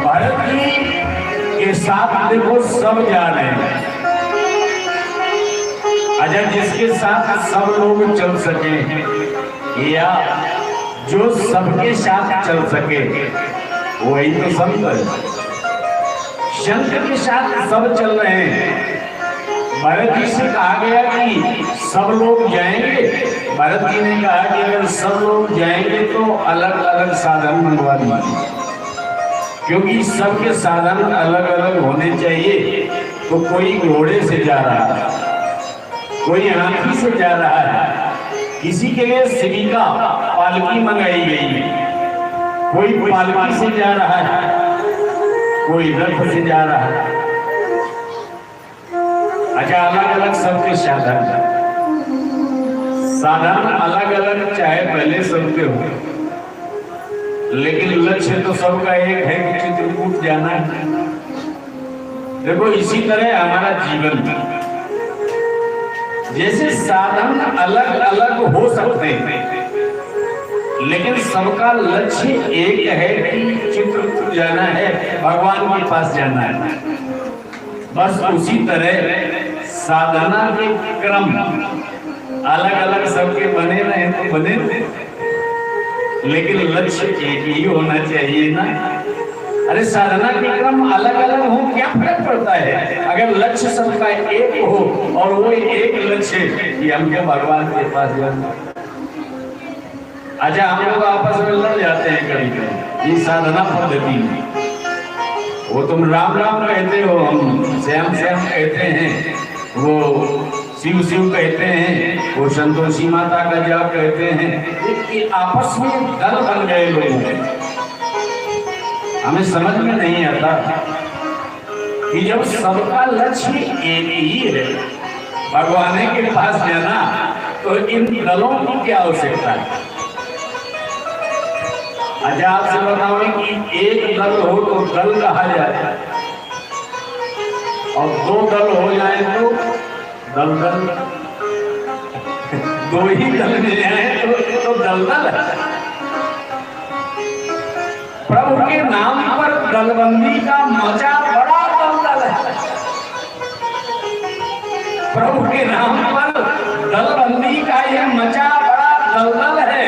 भरत जी के साथ देखो सब जा रहे हैं। अच्छा, जिसके साथ सब लोग चल सके या जो सबके साथ चल सके वही तो संत है। संत के साथ सब चल रहे हैं। भरत जी से कहा गया कि सब लोग जाएंगे। भरत जी ने कहा कि अगर सब लोग जाएंगे तो अलग अलग साधन मंगवा दीजिए, क्योंकि सबके साधन अलग अलग होने चाहिए। तो कोई घोड़े से जा रहा है, कोई हाथी से जा रहा है, किसी के लिए सिविका पालकी मंगाई गई है, कोई पालकी से जा रहा है, कोई रथ से जा रहा है। अच्छा, अलग अलग सबके साधन अलग अलग, चाहे पहले सबके हो, लेकिन लक्ष्य तो सबका एक है कि चित्रकूट जाना है। देखो, इसी तरह हमारा जीवन, जैसे साधन अलग अलग हो सकते हैं, लेकिन सबका लक्ष्य एक है कि चित्रकूट जाना है, भगवान के पास जाना है। बस उसी तरह साधना के क्रम अलग अलग सबके बने रहे तो बने, लेकिन लक्ष्य एक ही होना चाहिए ना। अरे, साधना के क्रम अलग अलग हो, क्या फर्क पड़ता है अगर लक्ष्य सबका एक हो और वो एक लक्ष्य कि हमके भगवान के पास जाना। अच्छा, हम लोग आपस में लड़ जाते हैं कभी कभी ये साधना पद्धति में। वो तुम राम राम कहते हो, हम श्याम श्याम कहते हैं, वो शिव शिव कहते हैं, वो संतोषी माता का जाप कहते हैं। कि आपस में दल बन गए लोग हैं। हमें समझ में नहीं आता कि जब सबका लक्ष्य एक ही है, भगवान के पास जाना, तो इन दलों की क्या आवश्यकता है। अच्छा, आपसे बताओ कि एक दल हो तो दल कहा जाए, और दो दल हो जाए तो दल दल, दो ही दल मिल जाए तो दल दल है। प्रभु के नाम पर दलबंदी का मजा बड़ा दलदल है। प्रभु के नाम पर दलबंदी का यह मजा बड़ा दलदल है,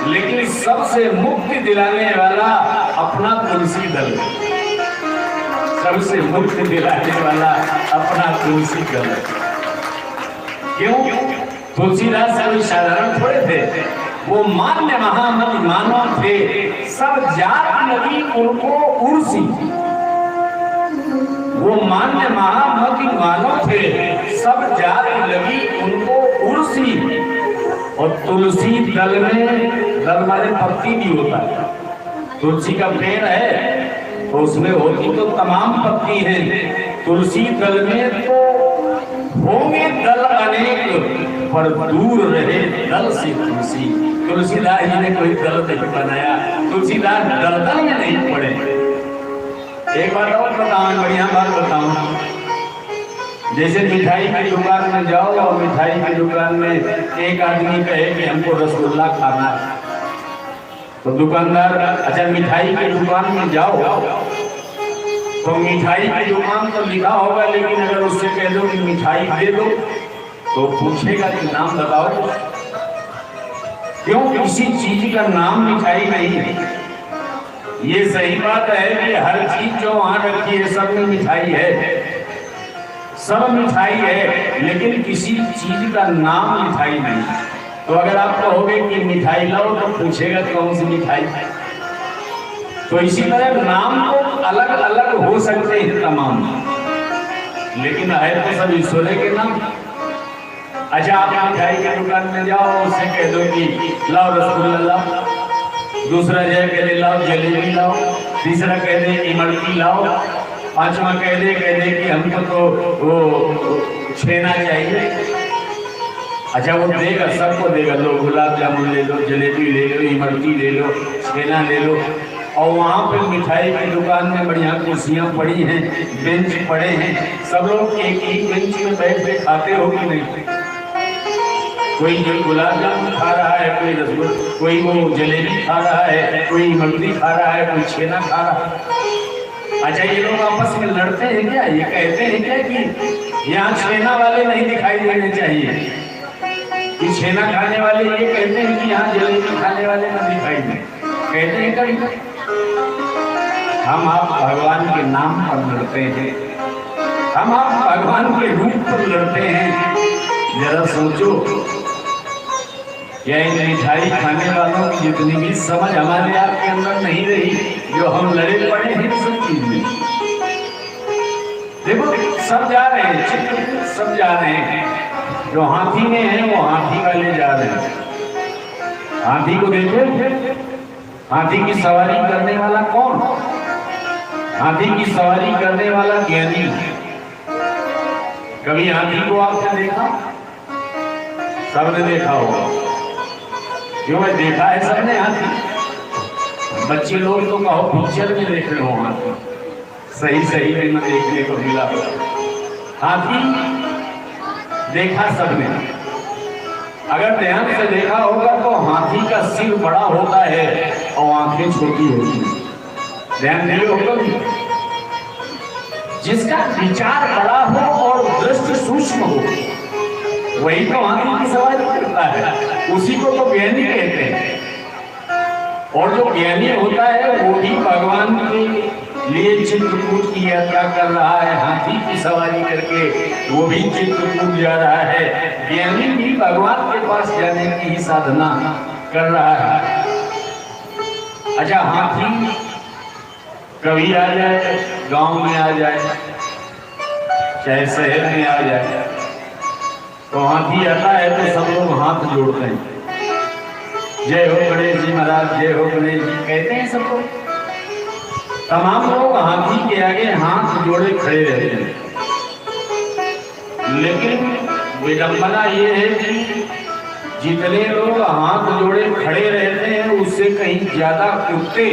लेकिन सबसे मुक्ति दिलाने वाला अपना तुलसी दल, सबसे मुक्ति दिलाने वाला अपना तुलसी दल। क्यों? तुलसीदास कोई साधारण थोड़े थे, वो मान्य महामति मानव थे, सब जात लगी उनको उर्सी। वो मान्य महामति मानव थे, सब जात लगी उनको उर्सी। और तुलसी दल में, दल वाले पत्ती भी होता है। तुलसी का पेड़ है तो उसमें होती तो तमाम पत्ती है। तुलसी दल में तो होंगे दल अनेक, पर दूर रहे दल से तुलसी। तुलसीदास जी ने कोई दल नहीं बनाया, तुलसीदास दलदल में नहीं पड़े। एक बात और बताऊं, बढ़िया बात बताऊं। जैसे मिठाई की दुकान में जाओ और मिठाई की दुकान में एक आदमी कहे कि हमको रसगुल्ला खाना है, तो दुकानदार, अच्छा मिठाई की दुकान में जाओ तो मिठाई की दुकान तो लिखा होगा, लेकिन अगर उससे कह दो कि मिठाई दे दो तो पूछेगा कि नाम बताओ। क्यों? किसी चीज का नाम मिठाई नहीं है। ये सही बात है कि हर चीज जो वहां रखी है सब में मिठाई है, सब मिठाई है, लेकिन किसी चीज का नाम मिठाई नहीं। तो अगर आप कहोगे कि मिठाई लाओ तो पूछेगा कौन सी मिठाई है। तो इसी तरह नाम तो अलग अलग हो सकते हैं तमाम, लेकिन है तो सब ईश्वर के नाम। अच्छा, आप मिठाई की दुकान में जाओ, उससे कह दो कि लाओ रसगुल्ला लाओ, दूसरा जगह कह दे लाओ जलेबी लाओ, तीसरा कह दे इमरती लाओ, पांचवा कह दे कि हमको तो वो छेना चाहिए। अच्छा, वो देगा, सबको देगा, लो गुलाब जामुन ले लो, जलेबी ले लो, इमरती ले लो, छेना ले लो। और वहाँ पे मिठाई की दुकान में बढ़िया कुर्सियाँ पड़ी हैं, बेंच पड़े हैं, सब लोग एक ही बेंच में बैठ के खाते हो कि नहीं? कोई जो गुलाब जामुन खा रहा है, कोई रसगुल्ला, कोई वो जलेबी खा रहा है, कोई इमरती खा रहा है, कोई छेना खा रहा है। अच्छा, ये लोग आपस में लड़ते हैं क्या? ये कहते हैं क्या कि यहाँ छेना वाले नहीं दिखाई देने चाहिए? कि छेना खाने वाले ये कहते हैं कि यहाँ जलेबी खाने वाले न दिखाई दें? कहते हैं कभी? हम आप भगवान के नाम पर लड़ते हैं, हम आप भगवान के रूप पर लड़ते हैं। जरा सोचो, क्या इन मिठाई खाने वालों की जितनी भी समझ हमारे आपके अंदर नहीं रही, जो हम लड़े पड़े हैं सब चीज में। देखो, सब जा रहे हैं, चित्रकूट सब जा रहे हैं। जो हाथी में है वो हाथी वाले जा रहे हैं। हाथी को देखो, हाथी की सवारी करने वाला कौन? हाथी की सवारी करने वाला ज्ञानी। कभी हाथी को आपने देखा? सबने देखा होगा। क्यों भाई, देखा है सबने हाथी? बच्चे लोग तो कहो पिक्चर में देख रहे हो हाथी, सही सही में देखने को मिला। हाथी देखा सबने। अगर ध्यान से देखा होगा तो हाथी का सिर बड़ा होता है और आंखें छोटी होती हैं। ध्यान दिए होगा? जिसका विचार बड़ा हो और दृष्टि सूक्ष्म हो, वही तो हाथी की सवारी करता है। उसी को तो ज्ञानी कहते हैं। और जो ज्ञानी होता है वो भी भगवान के लिए चित्रकूट की यात्रा कर रहा है, हाथी की सवारी करके वो भी चित्रकूट जा रहा है। ज्ञानी भी भगवान के पास जाने की ही साधना कर रहा है। अच्छा, हाथी कभी आ जाए, गांव में आ जाए, चाहे शहर में आ जाए, तो हाथी आता है तो सब लोग हाथ जोड़ते हैं। जय हो गणेश जी महाराज, जय हो गणेश जी कहते हैं सब लोग। तमाम लोग हाथी के आगे हाथ जोड़े खड़े रहते हैं। लेकिन विडंबना ये है कि जितने लोग हाथ जोड़े खड़े रहते हैं उससे कहीं ज्यादा कुत्ते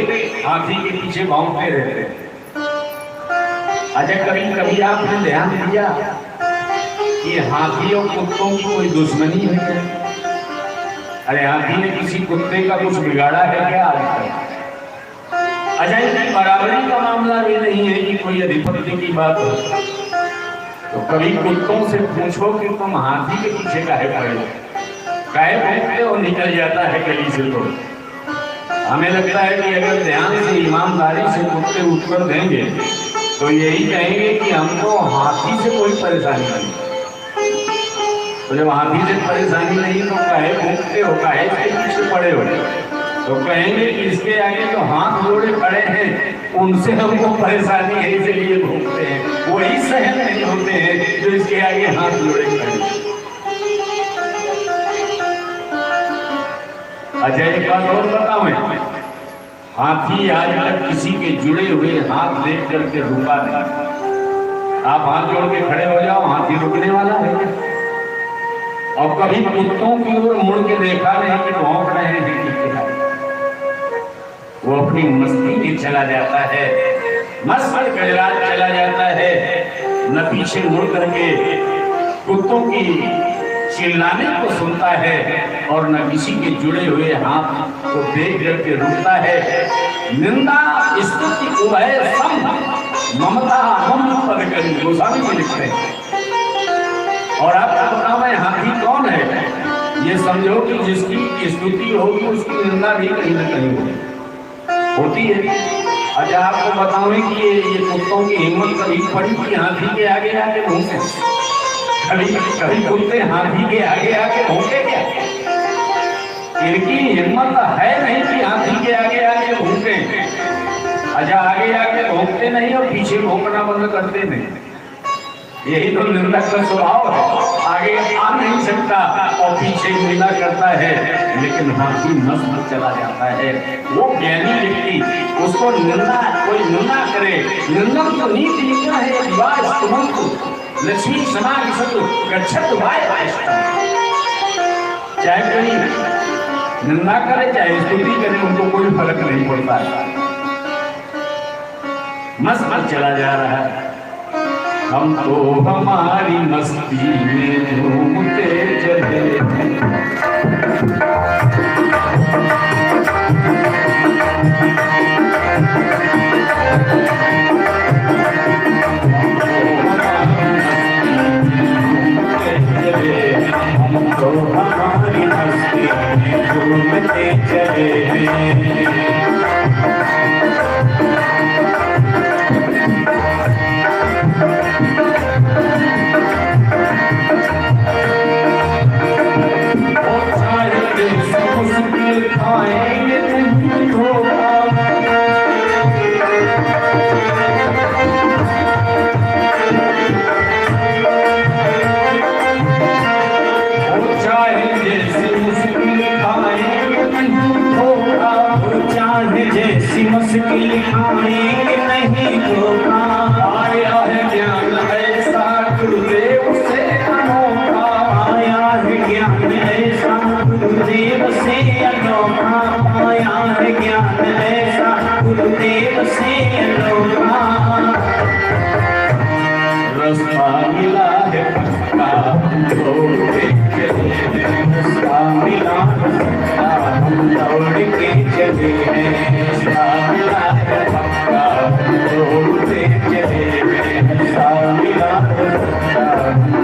हाथी के पीछे भौंकते रहते हैं। अच्छा, कभी कभी आपने ध्यान दिया कि हाथी और कुत्तों की कोई दुश्मनी है क्या? अरे, हाथी ने किसी कुत्ते का कुछ बिगाड़ा है क्या आज तक? अच्छा, इसमें बराबरी का मामला भी नहीं है कि कोई अधिपति की बात हो। तो कभी कुत्तों से पूछो कि तुम हाथी के पीछे काहे पड़े हो, काहे भौंकते हो? निकल जाता है गली से। तो हमें लगता है कि अगर ध्यान से ईमानदारी से कुत्ते उत्तर देंगे तो यही कहेंगे कि हमको हाथी से कोई परेशानी नहीं। तो जब हाथी से परेशानी नहीं तो काहे भौंकते हो, काहे इसके पीछे पड़े हो? तो कहेंगे कि इसके आगे तो हाथ जोड़े खड़े हैं, उनसे हमको परेशानी है, इसलिए भौंकते हैं। वही सहन नहीं होते हैं जो इसके आगे हाथ जोड़े खड़े हैं। अच्छा, एक बात और बताऊं, हाथी आज तक किसी के जुड़े हुए हाथ देख करके रुका नहीं। आप हाथ जोड़ के खड़े हो जाओ, हाथी रुकने वाला है? और कभी कुत्तों की ओर मुड़ के देखा नहीं कि भौंक रहे हैं कि क्या? वो अपनी मस्ती में चला जाता है, मस्त गजराज चला जाता है, न पीछे मुड़ करके कुत्तों की चिल्लाने को सुनता है और न किसी के जुड़े हुए हाथ को देख करके रुकता है। निंदा स्तुति उभय सम ममता हम पद करी, गोस्वामी जी लिखते हैं। और आपको बताओ, हाथी कौन है? ये समझो कि जिसकी स्तुति होगी उसकी निंदा भी कहीं न कहीं होती है। अच्छा, आपको बताऊं कि ये कुत्तों की हिम्मत कभी पड़ी कि हाथी के आगे आके भूखे? कभी कभी कुत्ते हाथी के आगे आके भूखे क्या? इनकी हिम्मत है नहीं कि हाथी के आगे आके भूखे। अच्छा, आगे आके भूखते नहीं और पीछे भूखना बंद करते नहीं। यही तो निंदा का स्वभाव है। आगे आ नहीं सकता और पीछे निंदा करता है, लेकिन हाथी मस्त चला जाता है। वो ज्ञानी व्यक्ति, उसको निंदा कोई निंदा करे, निंदन तो नीति लिखा है, लक्ष्मी समाज गच्छत वाय। चाहे कोई निंदा करे चाहे स्तुति करे, उनको कोई फर्क नहीं पड़ता है। मस्त चला जा रहा है। हम तो हमारी मस्ती में झूमते चले हम तो हमारी मस्ती में झूमते चले मुश्किल खाएंगे नहीं धोखा आया है ज्ञान ऐसा गुरुदेव से अनोखा आया है ज्ञान ऐसा गुरुदेव से अनोखा आया है ज्ञान ऐसा गुरुदेव से अनोखा रास्ता मिला है पक्का रास्ता मिला हम दौड़ के चले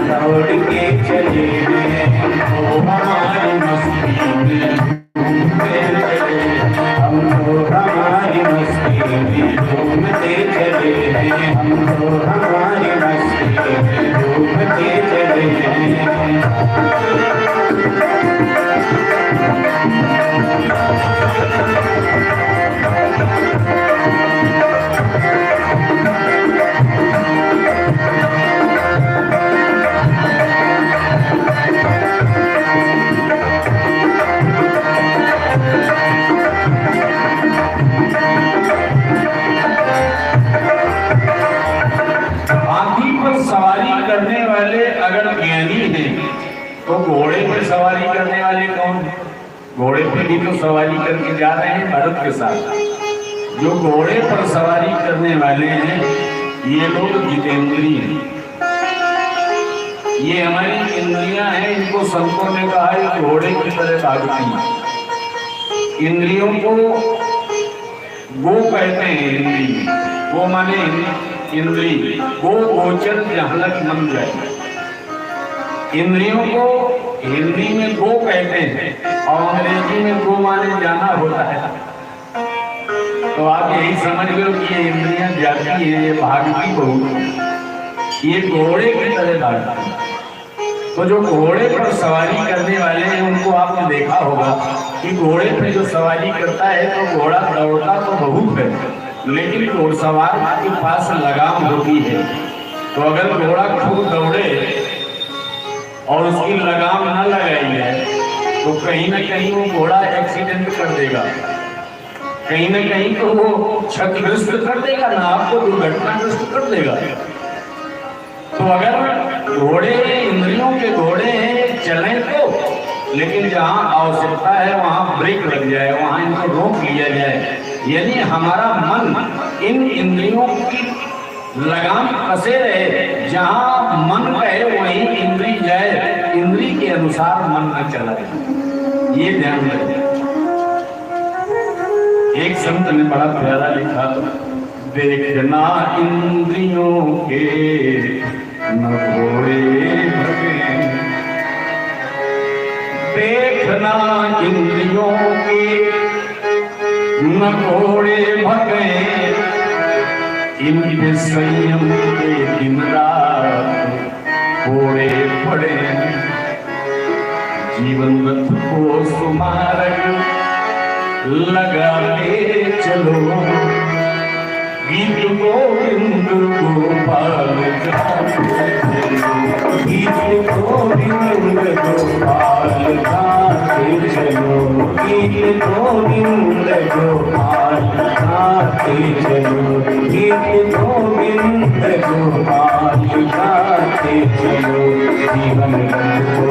दौड़ के चले हमारी मस्ती में हम तो हमारी मस्ती में घूमते चले हम तो हमारी मस्ती में घूमते चले सवारी करने वाले अगर ज्ञानी हैं तो घोड़े पर सवारी करने वाले कौन है? घोड़े पे भी तो सवारी करके जा रहे हैं भरत के साथ। जो घोड़े पर सवारी करने वाले हैं ये लोग जितेंद्री हैं। ये हमारी इंद्रियां हैं, इनको संतों ने कहा है घोड़े की तरह भागती हैं। इंद्रियों को गो कहते हैं। इंद्री गो माने इंद्री गो गोचर जहां तक मन जाए। इंद्रियों को हिंदी में गो कहते हैं और अंग्रेजी में गो माने जाना होता है। तो आप यही समझ लो कि ये इंद्रियां जाती है, ये भागती बहुत, ये घोड़े की तरह भागती है। तो जो घोड़े पर सवारी करने वाले हैं उनको आपने देखा होगा कि घोड़े पे जो सवारी करता है तो घोड़ा दौड़ता तो बहुत है, लेकिन घोड़सवार के पास लगाम होती है। तो अगर घोड़ा खूब दौड़े और उसकी लगाम न लगाई है तो कहीं न कहीं वो घोड़ा एक्सीडेंट कर देगा, कहीं न कहीं तो वो क्षतिग्रस्त कर देगा, ना आपको दुर्घटनाग्रस्त कर देगा। तो अगर घोड़े इंद्रियों के घोड़े हैं चलें तो, लेकिन जहाँ आवश्यकता है वहाँ ब्रेक लग जाए, वहाँ इनको रोक लिया जाए। यानी हमारा मन इन इंद्रियों की लगाम कसे रहे, जहाँ मन कहे वहीं इंद्री जाए, इंद्री के अनुसार मन न चला रहे। ये ध्यान रखें। एक संत ने बड़ा प्यारा लिखा, देखना इंद्रियों के न घोड़े भगे, देखना इंद्रियों के न घोड़े भगे, इनके संयम के दिन रात घोड़े पड़े। जीवन रथ को सुमारक लगाते चलो, गीत गोविंद गोपाल गाते चलो, गीत गोविंद गोपाल गाते चलो, गीत गोविंद गोपाल गाते चलो, गीत गोविंद गोपाल गाते चलो। जीवन को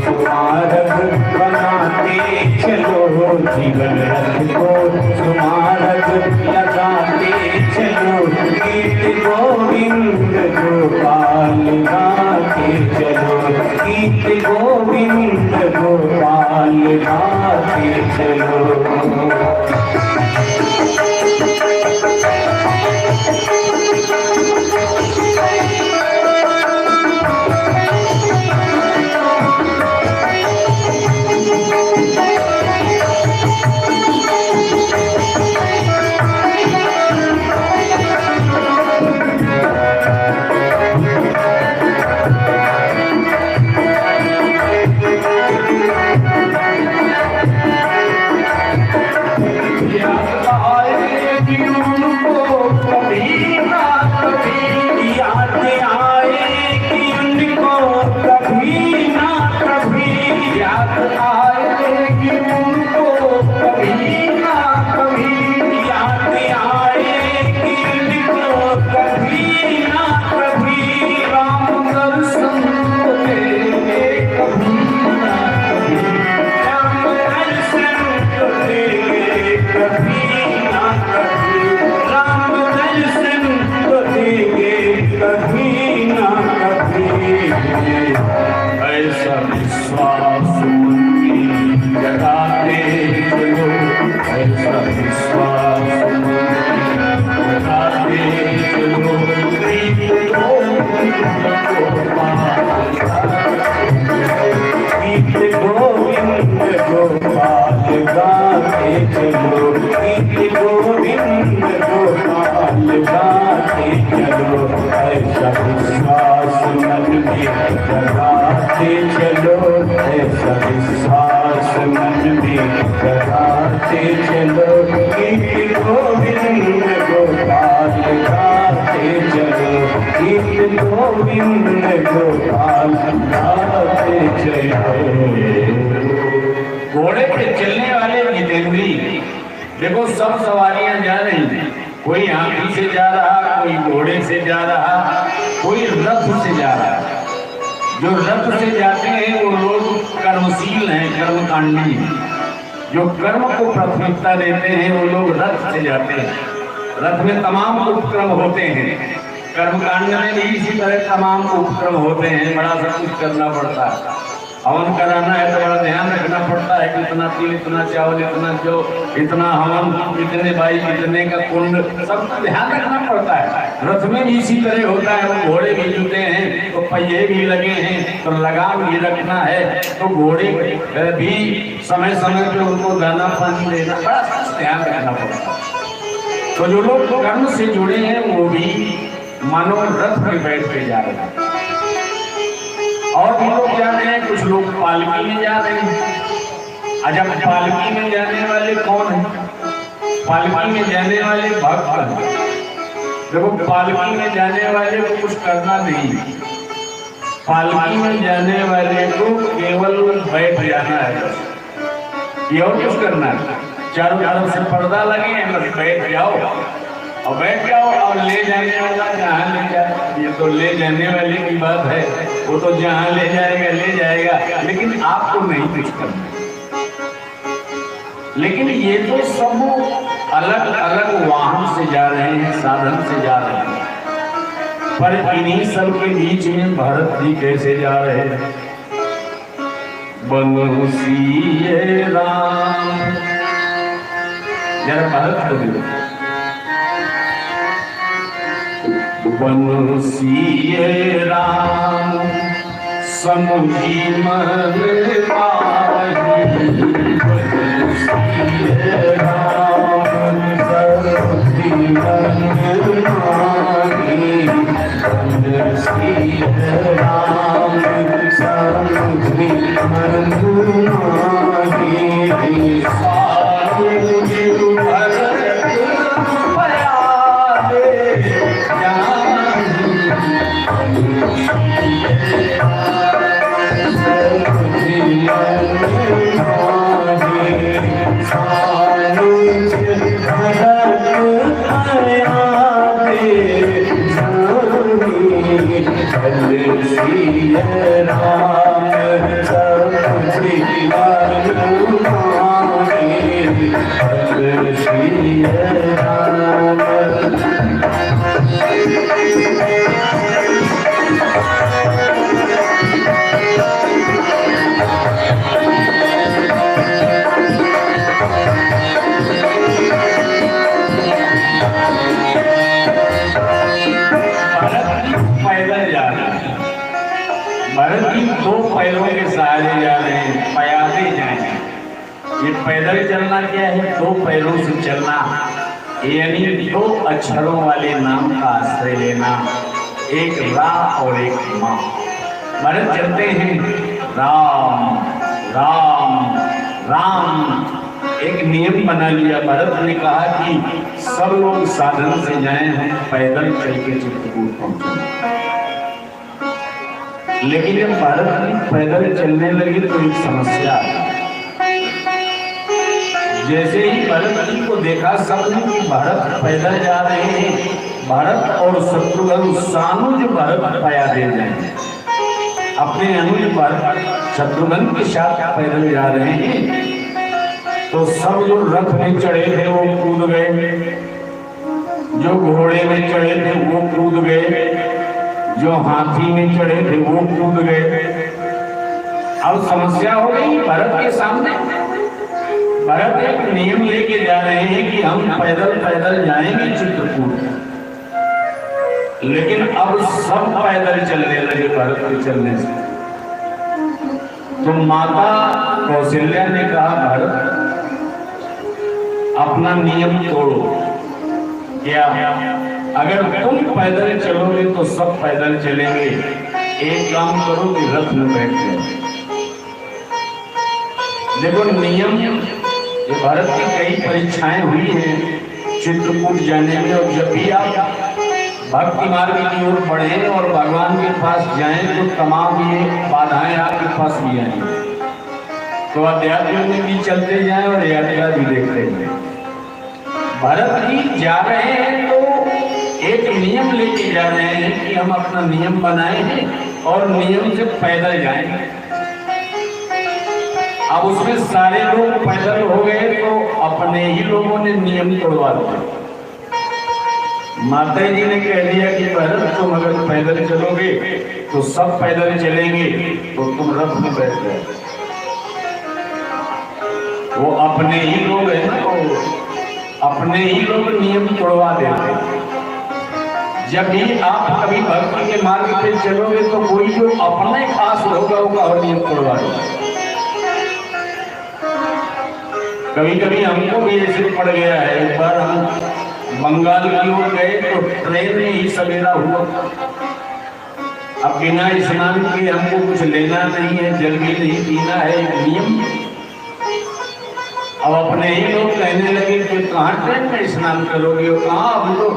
सुमारक बनाते चलो, जीवन रथ को सुमारक लगाते चलो, गीत गोविंद गोपाल घोड़े पे चलने वाले जितेंद्री, देखो सब सवारियां जा रही हैं, कोई हाथी से जा रहा, कोई घोड़े से जा रहा, कोई रथ से जा रहा। जो रथ से जाते हैं वो लोग कर्मशील हैं, कर्मकांडी, जो कर्म को प्राथमिकता देते हैं वो लोग रथ से जाते हैं। रथ में तमाम उपक्रम होते हैं, कर्मकांड में भी इसी तरह तमाम उपक्रम होते हैं, बड़ा सब कुछ करना पड़ता है। हवन कराना है तो बड़ा ध्यान रखना पड़ता है कि इतना तिल, इतना चावल, इतना जो, इतना हवन, इतने भाई, इतने का कुंड, सब ध्यान रखना पड़ता है। रथ में भी इसी तरह होता है, वो घोड़े भी जुटे हैं तो पहिए भी लगे हैं तो लगाम भी रखना है, तो घोड़े भी समय समय पे उनको दाना पानी देना, बड़ा ध्यान रखना पड़ता है। तो जो लोग कर्म से जुड़े हैं वो भी मानो रथ में बैठ के जा रहे हैं। और भी लोग जा रहे हैं, कुछ लोग पालकी में जा रहे हैं। अच्छा, पालकी में जाने वाले कौन है? पालकी में जाने वाले भक्त हैं। देखो, पालकी में जाने वाले को कुछ करना नहीं, पालकी में जाने वाले को केवल बैठ जाना है, ये और कुछ करना है। चारों तरफ से पर्दा लगे, बस बैठ जाओ और बैठ जाओ, और ले जाने वाला जहाँ ले जाए, ये तो ले जाने वाले की बात है, वो तो जहाँ ले जाएगा ले जाएगा, लेकिन आपको नहीं कुछ करना। लेकिन ये तो सब अलग अलग वाहन से जा रहे हैं, साधन से जा रहे हैं, पर इन्हीं सब के बीच में भरत जी कैसे जा रहे हैं? बंसीए राम, जरा भरत को देखो। बंसीए राम समुझी मन पाही, बंसीए राम समुझी मन पाही, बंसीए राम समुझी मन पाही। साधु भरत भरत जी 2 पैरों के सहारे जा रहे हैं, पयादे जाएंगे। ये पैदल चलना क्या है? 2 पैरों से चलना, यानी 2 अक्षरों वाले नाम का आश्रय लेना, एक रा और एक माँ। भरत चलते हैं राम राम राम। एक नियम बना लिया भरत ने, कहा कि सब लोग साधन से जाएं, हम पैदल चल के चित्रकूट पहुंचे। लेकिन जब भरत पैदल चलने लगे तो एक समस्या आई। जैसे ही भरत जी को देखा सबने कि भरत पैदल जा रहे हैं, भरत और शत्रुघ्न सानुज भरत पयादे जाएंगे, अपने अनुज भरत शत्रुघ्न के साथ पैदल जा रहे हैं। तो सब जो रथ में चढ़े थे वो कूद गए, जो घोड़े में चढ़े थे वो कूद गए, जो हाथी में चढ़े थे वो कूद गए। अब समस्या हो गई भरत के सामने। भरत एक नियम लेके जा रहे हैं कि हम पैदल पैदल जाएंगे चित्रकूट, लेकिन अब सब पैदल चलने लगे भरत के चलने से। तो माता कौशल्या ने कहा भरत अपना नियम तोड़ो। क्या? अगर तुम पैदल चलोगे तो सब पैदल चलेंगे, एक काम करो कि रथ में बैठ जाओ। देखो नियम, ये भारत की कई परीक्षाएं हुई हैं चित्रकूट जाने में, और जब भी आप भक्ति मार्ग की ओर बढ़े और भगवान के पास जाएं तो तमाम ये बाधाएं आपके पास भी आएंगी। तो अध्यात्म में भी चलते जाएं और यात्रा भी देखते जाएं। भरत जी जा रहे हैं तो एक नियम लेके जा रहे हैं कि हम अपना नियम बनाए हैं और नियम से पैदल जाएंगे। अब उसमें सारे लोग पैदल हो गए तो अपने ही लोगों ने नियम तोड़वा दिया। माता जी ने कह दिया कि भरत तुम अगर पैदल चलोगे तो सब पैदल चलेंगे, तो तुम रथ में बैठ गए। वो अपने ही लोग हैं ना, वो अपने ही लोग नियम तोड़वा देते। जब भी आप कभी भक्ति के मार्ग पे चलोगे तो कोई जो अपने खास होगा वो और नियम तोड़वा देगा। कभी कभी हमको भी ऐसे पड़ गया है। एक बार हम बंगाल की ओर गए तो ट्रेन में ही सवेरा हुआ। अब बिना स्नान के हमको कुछ लेना नहीं है, जल भी नहीं पीना है, एक नियम। अब अपने ही लोग कहने लगे कि कहाँ ट्रेन में स्नान करोगे, और कहाँ, अब तो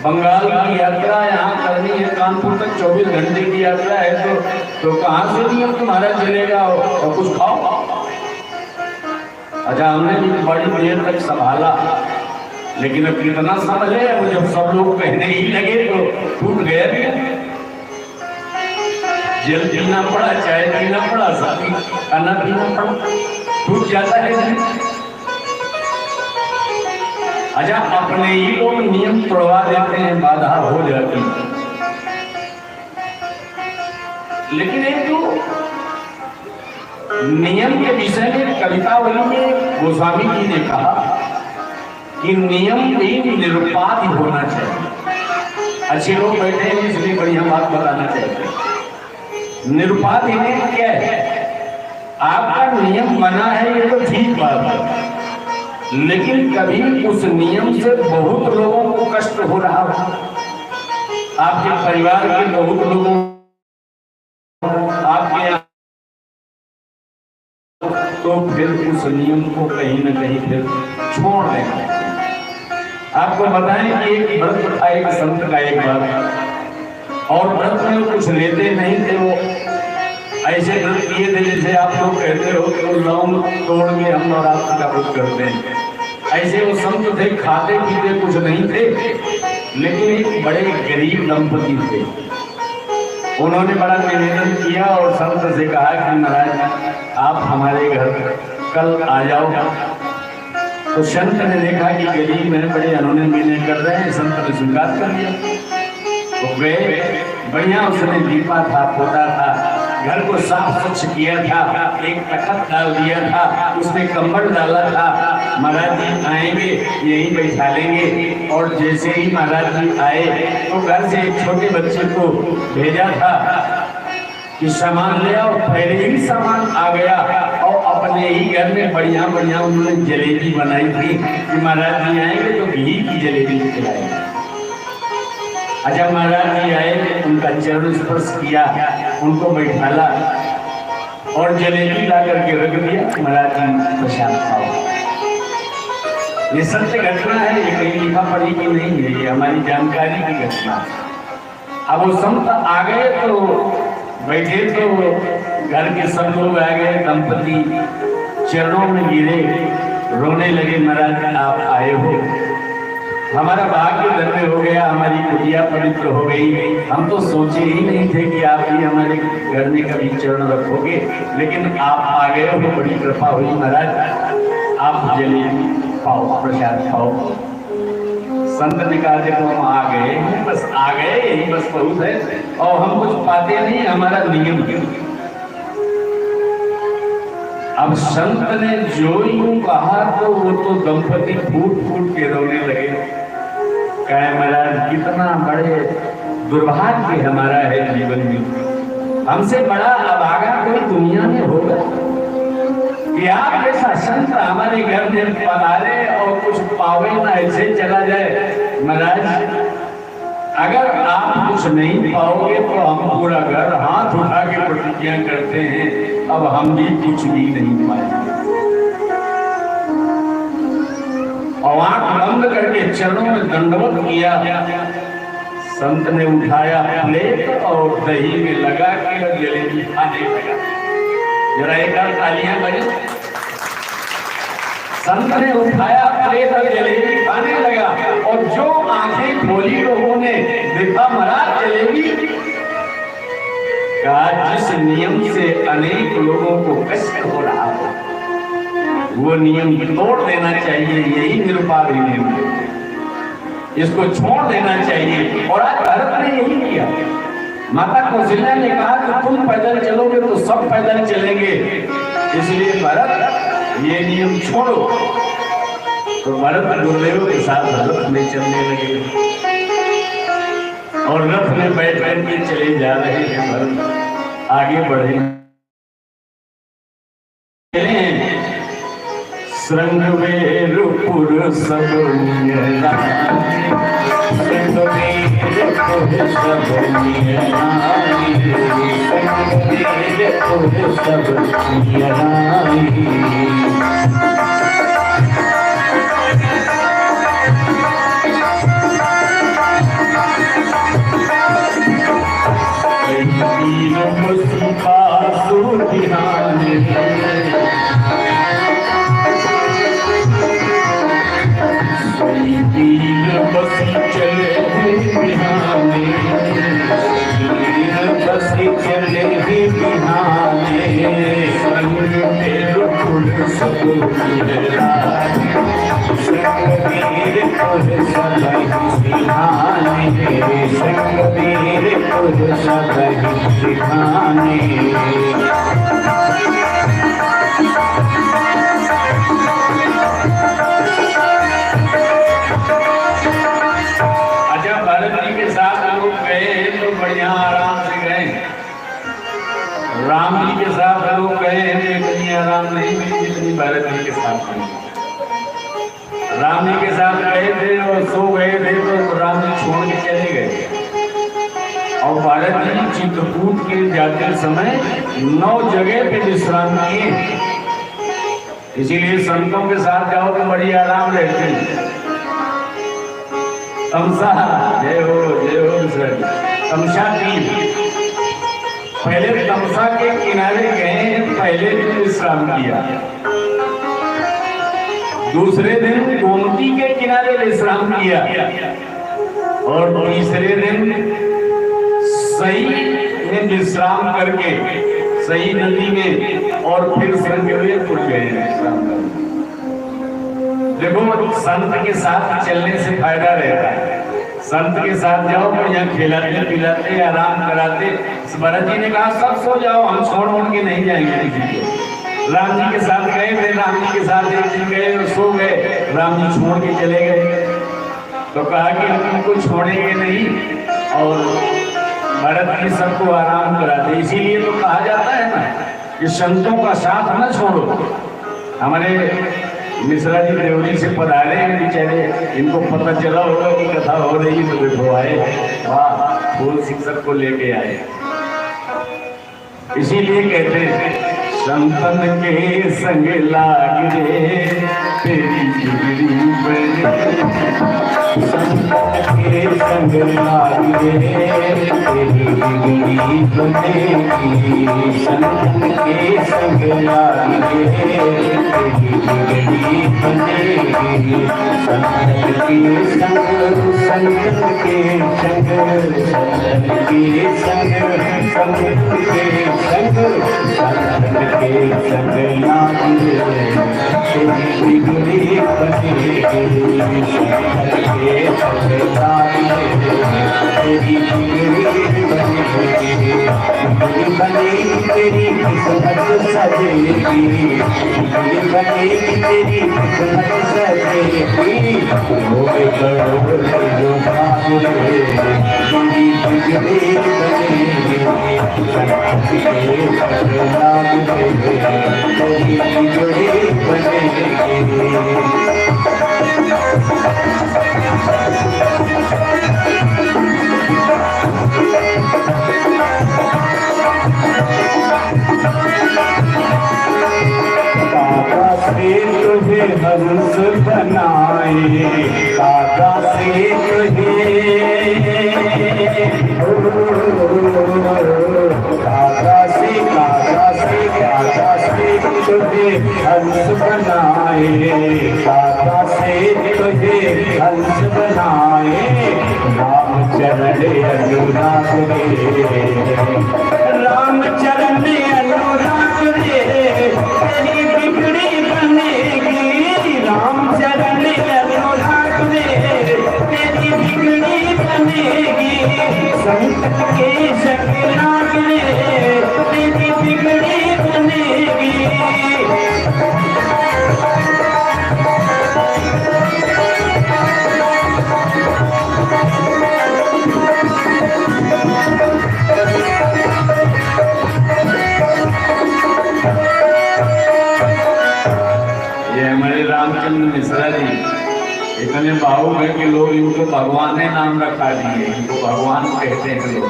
बंगाल की यात्रा यहाँ करनी है, कानपुर तक 24 घंटे की यात्रा है, तो कहाँ से नियम तुम्हारा चलेगा, और कुछ खाओ। अच्छा, हमने भी बड़ी देर तक संभाला, लेकिन अब कितना समझे, जब सब लोग कहने ही लगे तो टूट गया भी। जल पीना पड़ा, चाय पीना पड़ा, सब खाना पीना पड़ा, टूट जाता है। अच्छा, अपने ही लोग नियम तोड़वा देते हैं, बाधा हो जाती है। लेकिन एक तो नियम के विषय में कवितावली में गोस्वामी जी ने कहा कि नियम भी निरुपाधि होना चाहिए। अच्छे लोग बैठे हैं इसलिए बढ़िया बात बताना चाहिए। निरुपाधि में क्या है? आपका नियम बना है ये तो ठीक बात है, लेकिन कभी उस नियम से बहुत लोगों को कष्ट हो रहा हो, आपके परिवार के बहुत लोगों, आपके, तो फिर उस नियम को कहीं न कहीं फिर छोड़ देना। आपको बताएं कि एक व्रत था एक संत का एक बार, और व्रत में कुछ लेते नहीं थे। वो ऐसे व्रत किए थे जैसे आप लोग कहते हो तो लौंग तोड़ के हम नवरात्र का व्रत करते हैं। ऐसे वो संत थे, खाते पीते कुछ नहीं थे, लेकिन एक बड़े गरीब दंपति थे। उन्होंने बड़ा निवेदन किया और संत से कहा कि महाराज आप हमारे घर कल आ जाओ। तो संत ने देखा कि गरीब है, बड़े अनोने मिलने कर रहे हैं, संत ने स्वीकार कर लिया। तो वे बढ़िया, उसने दीपा था, पोता था, घर को साफ स्वच्छ किया था, एक तखत डाल दिया था, उसने कंबल डाला था। महाराज जी आएंगे यही बैठा लेंगे। और जैसे ही महाराज जी आए तो घर से एक छोटे बच्चे को भेजा था कि सामान ले आओ, पहले ही सामान आ गया और अपने ही घर में बढ़िया बढ़िया उन्होंने जलेबी बनाई थी कि महाराज जी आएंगे तो घी की जलेबी खिलाएंगे। अच्छा, महाराज जी आए, उनका चरण स्पर्श किया, उनको बैठाला और जलेबी ला करके रख दिया, महाराज जी प्रसाद खाओ। ये सत्य घटना है, ये कहीं लिखा पढ़ी की नहीं है, ये हमारी जानकारी की घटना है। अब वो संत आ गए तो बैठे तो घर के सब लोग आ गए, दंपति चरणों में गिरे, रोने लगे, महाराज आप आए हो, हमारा भाग्य धन्य हो गया, हमारी कुटिया पवित्र हो गई, हम तो सोचे ही नहीं थे कि आप भी हमारे घर में कभी चरण रखोगे, लेकिन आप आ गए हो, बड़ी कृपा हुई महाराज, आप जलेबी पाओ, प्रसाद पाओ। संत ने कहा देखो हम आ गए, बस आ गए, यही बस बहुत है, और हम कुछ पाते नहीं, हमारा नियम है। अब संत ने जो यूं कहा तो वो तो दंपति फूट फूट के रोने लगे। कहे महाराज कितना बड़े दुर्भाग्य हमारा है जीवन में, हमसे बड़ा अभागा कोई दुनिया में होगा कि आप जैसा संत हमारे घर में पधारे और कुछ पावे ना ऐसे चला जाए। महाराज अगर आप कुछ नहीं पाओगे तो हम पूरा घर हाथ उठा के प्रतिज्ञा करते हैं, अब हम भी कुछ भी नहीं पाएंगे। और आंख बंद करके चरणों में दंडवत किया, संत ने उठाया प्लेट और दही में लगा के जलेबी खाने लगा। जरा एक बार तालियां बजे। संत ने उठाया प्लेट और जलेबी खाने लगा, और जो आंखें खोली लोगों ने देखा महाराज जलेबी, कहा जिस नियम से अनेक लोगों को कष्ट हो रहा हो वो नियम तोड़ देना चाहिए, यही निरुपाध नियम है, इसको छोड़ देना चाहिए। और आज भारत ने यही किया। माता कौशल्या ने कहा कि तुम पैदल चलोगे तो सब पैदल चलेंगे, इसलिए भरत ये नियम छोड़ो। तो भरत गुरुदेव के साथ रथ में चलने लगे और रथ में बैठ करके चले जा रहे हैं। भरत आगे बढ़े श्रृंगवेरुपुर सब राम जी के साथ लोग गए हैं, इतनी आराम नहीं मिली जितनी भरत जी के साथ मिली। राम जी के साथ गए थे और सो गए थे तो राम जी छोड़ के चले गए, और भरत जी चित्रकूट के जाते समय 9 जगह पे विश्राम किए। इसीलिए संतों के साथ जाओ तो बड़ी आराम रहती। तमसा जय हो तमसा 3 पहले तमसा के किनारे गए, पहले दिन विश्राम किया, दूसरे दिन गोमती के किनारे विश्राम किया, और तीसरे दिन सही में विश्राम करके सही नदी में और फिर श्रृंगवेरपुर गए विश्राम करने। देखो संत के साथ चलने से फायदा रहता है। संत के साथ जाओ तो यहाँ खिलाते पिलाते आराम कराते। भरत जी ने कहा सब सो जाओ, हम छोड़ के नहीं जाएंगे किसी को। राम जी के साथ गए थे, राम जी के साथ एक दिन गए और सो गए, राम जी छोड़ के चले गए। तो कहा कि हम उनको छोड़ेंगे नहीं, और भरत जी सबको आराम कराते। इसीलिए तो कहा जाता है ना कि संतों का साथ न छोड़ो। हमारे मिश्रा जी देवरी से पधारे हैं बेचारे, इनको पता चला होगा कि कथा हो रही तो देखो आए, वाह फूल शिक्षक को लेके आए। इसीलिए कहते हैं संतन के संग लाग रे तेरी बिगड़ी बने, संतन के संग लाग रे तेरी बिगड़ी बनेगी, संतन के संग लाग रे तेरी बिगड़ी बनेगी, संतन के संग, संतन के संग, संतन के संग, संतन के संग, संतन के संग लाग रे तेरी बिगड़ी बनेगी, संतन के संग लाग रे तेरी बिगड़ी बनेगी, बिगड़ी बनेगी तेरी किस्मत सजेगी, बिगड़ी बनेगी तेरी किस्मत सजेगी, होए करोड़ जो भाग रे तेरी बिगड़ी बनेगी, संतन के संग लाग रे तेरी बिगड़ी बनेगी। काका से तुझे हंस बनाए, काका से तुझे, काका से, काका से, काका से तुझे हंस बनाए, काका से तुझे हंस बनाए, राम चरण अनुराग रे, राम चरण अनुराग रे तेरी बिगड़ी बनेगी, राम चरण अनुराग रे तेरी बिगड़ी बनेगी, संत के संग लाग रे तेरी बिगड़ी बनेगी। रामचंद्र मिश्रा जी इतने भावुक है कि लोग इनको भगवान ने नाम रखा दिए, इनको भगवान कहते हैं लोग।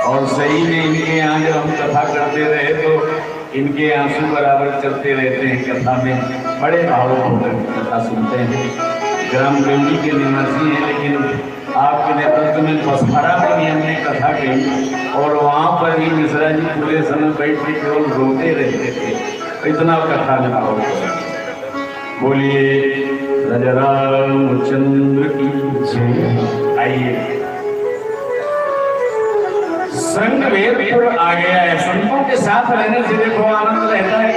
और सही में इनके यहाँ जब हम कथा करते रहे तो इनके आंसू बराबर चलते रहते हैं कथा में, बड़े भावुक होकर कथा सुनते हैं। ग्राम देवरी के निवासी हैं, लेकिन आपके नेतृत्व में बसफरा में भी हमने कथा कही और वहाँ पर ही मिश्रा जी पूरे समय बैठ के केवल रोते रहते थे, इतना कथा में भावुक। बोलिए राजा रामचंद्र की जय। आइए संगवेरपुर आ गया है, संतों के साथ रहने से देखो आनंद रहता है।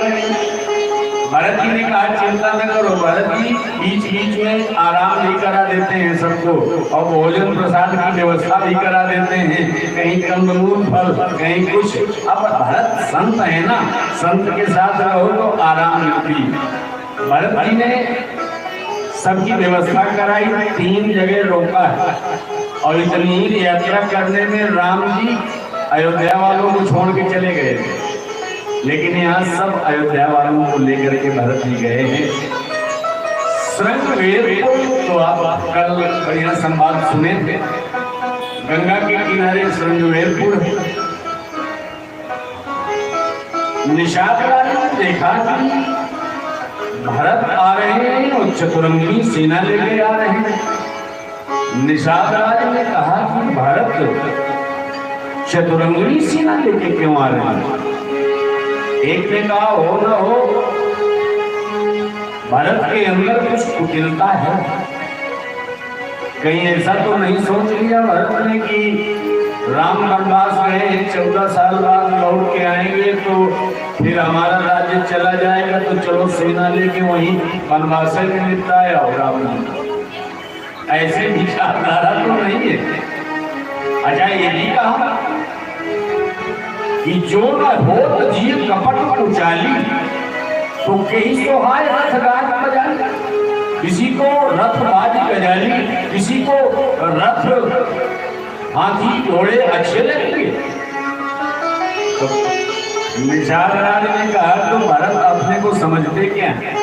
भरत जी ने कहा चिंता न करो, भरत जी बीच बीच में आराम भी करा देते हैं सबको और भोजन प्रसाद की व्यवस्था भी करा देते हैं, कहीं कंदमूल फल कहीं कुछ। अब भरत संत है ना, संत के साथ रहो तो आराम मिलती। भरत जी ने सबकी व्यवस्था कराई, 3 जगह रोका है और इतनी यात्रा करने में राम जी अयोध्या वालों को छोड़ के चले गए थे, लेकिन यहाँ सब अयोध्या वालों को लेकर के भरत जी गए हैं। श्रृंगवेरपुर तो आप कल बढ़िया संवाद सुने थे, गंगा के किनारे श्रृंगवेरपुर है। निषाद राज ने देखा कि भरत आ रहे हैं और चतुरंगी सेना लेके आ रहे हैं। निषाद राज ने कहा कि भरत चतुरंगी सेना लेके क्यों आ रहे हैं? एक ने कहा हो न हो भरत के अंदर कुछ कुटिलता है, कहीं ऐसा तो नहीं सोच लिया भरत ने कि राम वनवास गए 14 साल बाद लौट के आएंगे तो फिर हमारा राज्य चला जाएगा, तो चलो सेना लेके वहीं वनवास में निपटाया और रावण। ऐसे विचारधारा तो नहीं है। अच्छा ये भी कहा कि जो न हो जीव कपट कुचाली, तो कहीं सोहाय रथ गाज बजाली, किसी को रथ बाज गजाली, किसी को रथ हाथी घोड़े अच्छे लगेंगे। तो निषाद राज ने कहा तो भरत अपने को समझते क्या है?